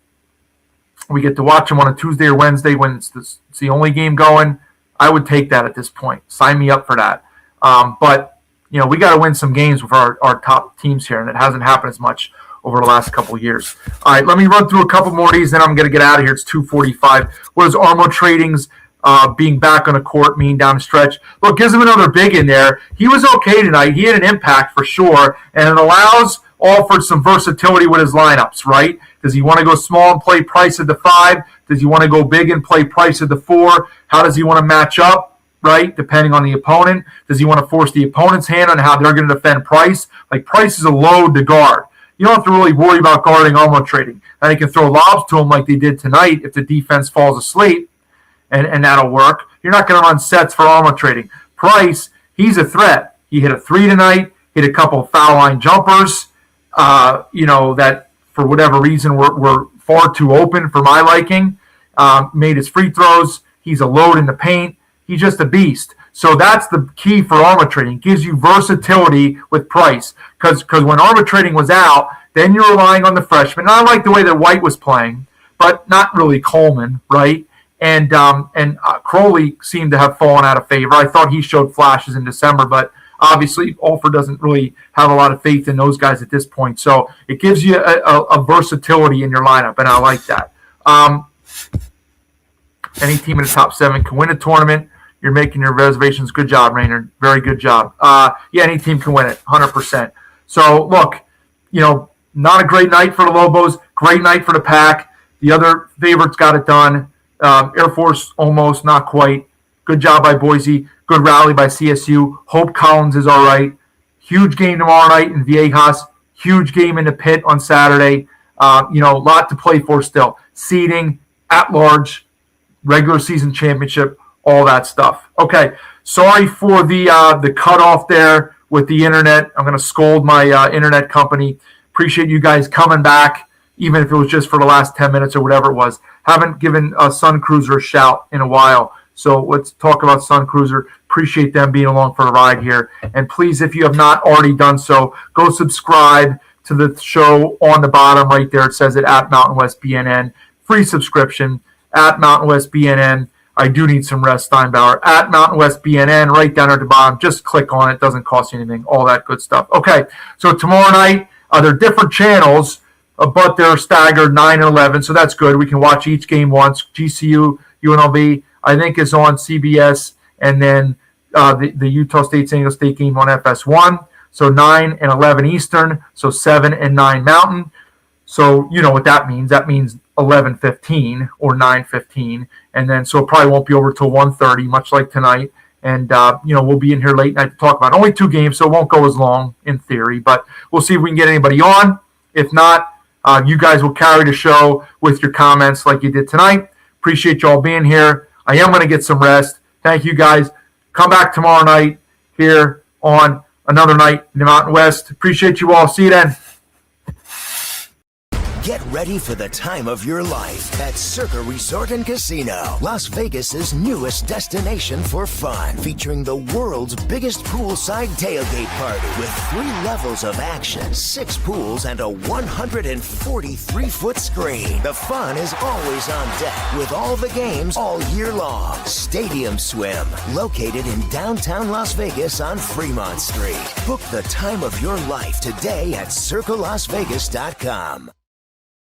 We get to watch them on a Tuesday or Wednesday when it's the only game going. I would take that at this point. Sign me up for that. But we got to win some games with our top teams here, and it hasn't happened as much over the last couple of years. All right, let me run through a couple more of these, then I'm going to get out of here. It's 2:45. What does Armo Trading's being back on the court mean down the stretch? Look, gives him another big in there. He was okay tonight. He had an impact for sure, and it allows Alford some versatility with his lineups, right? Does he want to go small and play Price at the 5? Does he want to go big and play Price at the 4? How does he want to match up, right, depending on the opponent? Does he want to force the opponent's hand on how they're going to defend Price? Like, Price is a load to guard. you don't have to really worry about guarding armor trading. And you can throw lobs to him like they did tonight if the defense falls asleep, and that'll work. You're not going to run sets for armor trading. Price, he's a threat. He hit a 3 tonight, hit a couple of foul line jumpers, that for whatever reason were far too open for my liking. Made his free throws. He's a load in the paint. He's just a beast. So that's the key for armor trading. It gives you versatility with Price. Because when armor trading was out, then you're relying on the freshman. And I like the way that White was playing, but not really Coleman, right? And Crowley seemed to have fallen out of favor. I thought he showed flashes in December, but obviously Alford doesn't really have a lot of faith in those guys at this point. So it gives you a versatility in your lineup, and I like that. Any team in the top 7 can win a tournament. You're making your reservations. Good job, Raynard. Very good job. Any team can win it, 100%. So, look, not a great night for the Lobos. Great night for the Pack. The other favorites got it done. Air Force almost, not quite. Good job by Boise. Good rally by CSU. Hope Collins is all right. Huge game tomorrow night in Viejas. Huge game in the Pit on Saturday. A lot to play for still. Seeding, at large, regular season championship, all that stuff. Okay, sorry for the cutoff there with the internet. I'm going to scold my internet company. Appreciate you guys coming back, even if it was just for the last 10 minutes or whatever it was. Haven't given Sun Cruiser a shout in a while, so let's talk about Sun Cruiser. Appreciate them being along for the ride here. And please, if you have not already done so, go subscribe to the show on the bottom right there. It says it at Mountain West BNN. Free subscription at Mountain West BNN. I do need some rest, Steinbauer. At Mountain West BNN, right down at the bottom. Just click on it. Doesn't cost you anything. All that good stuff. Okay, so tomorrow night, they're different channels, but they're staggered 9 and 11, so that's good. We can watch each game once. GCU, UNLV, I think, is on CBS, and then the Utah State San Diego State game on FS1. So 9 and 11 Eastern, so 7 and 9 Mountain. So you know what that means. That means 11:15 or 9:15, and then so it probably won't be over till 1:30, much like tonight. And we'll be in here late night to talk about it. Only 2 games, so it won't go as long in theory. But we'll see if we can get anybody on. If not, you guys will carry the show with your comments like you did tonight. Appreciate you all being here. I am going to get some rest. Thank you guys. Come back tomorrow night here on another night in the Mountain West. Appreciate you all. See you then. Get ready for the time of your life at Circa Resort and Casino, Las Vegas's newest destination for fun, featuring the world's biggest poolside tailgate party with 3 levels of action, 6 pools, and a 143-foot screen. The fun is always on deck with all the games all year long. Stadium Swim, located in downtown Las Vegas on Fremont Street. Book the time of your life today at CircaLasVegas.com.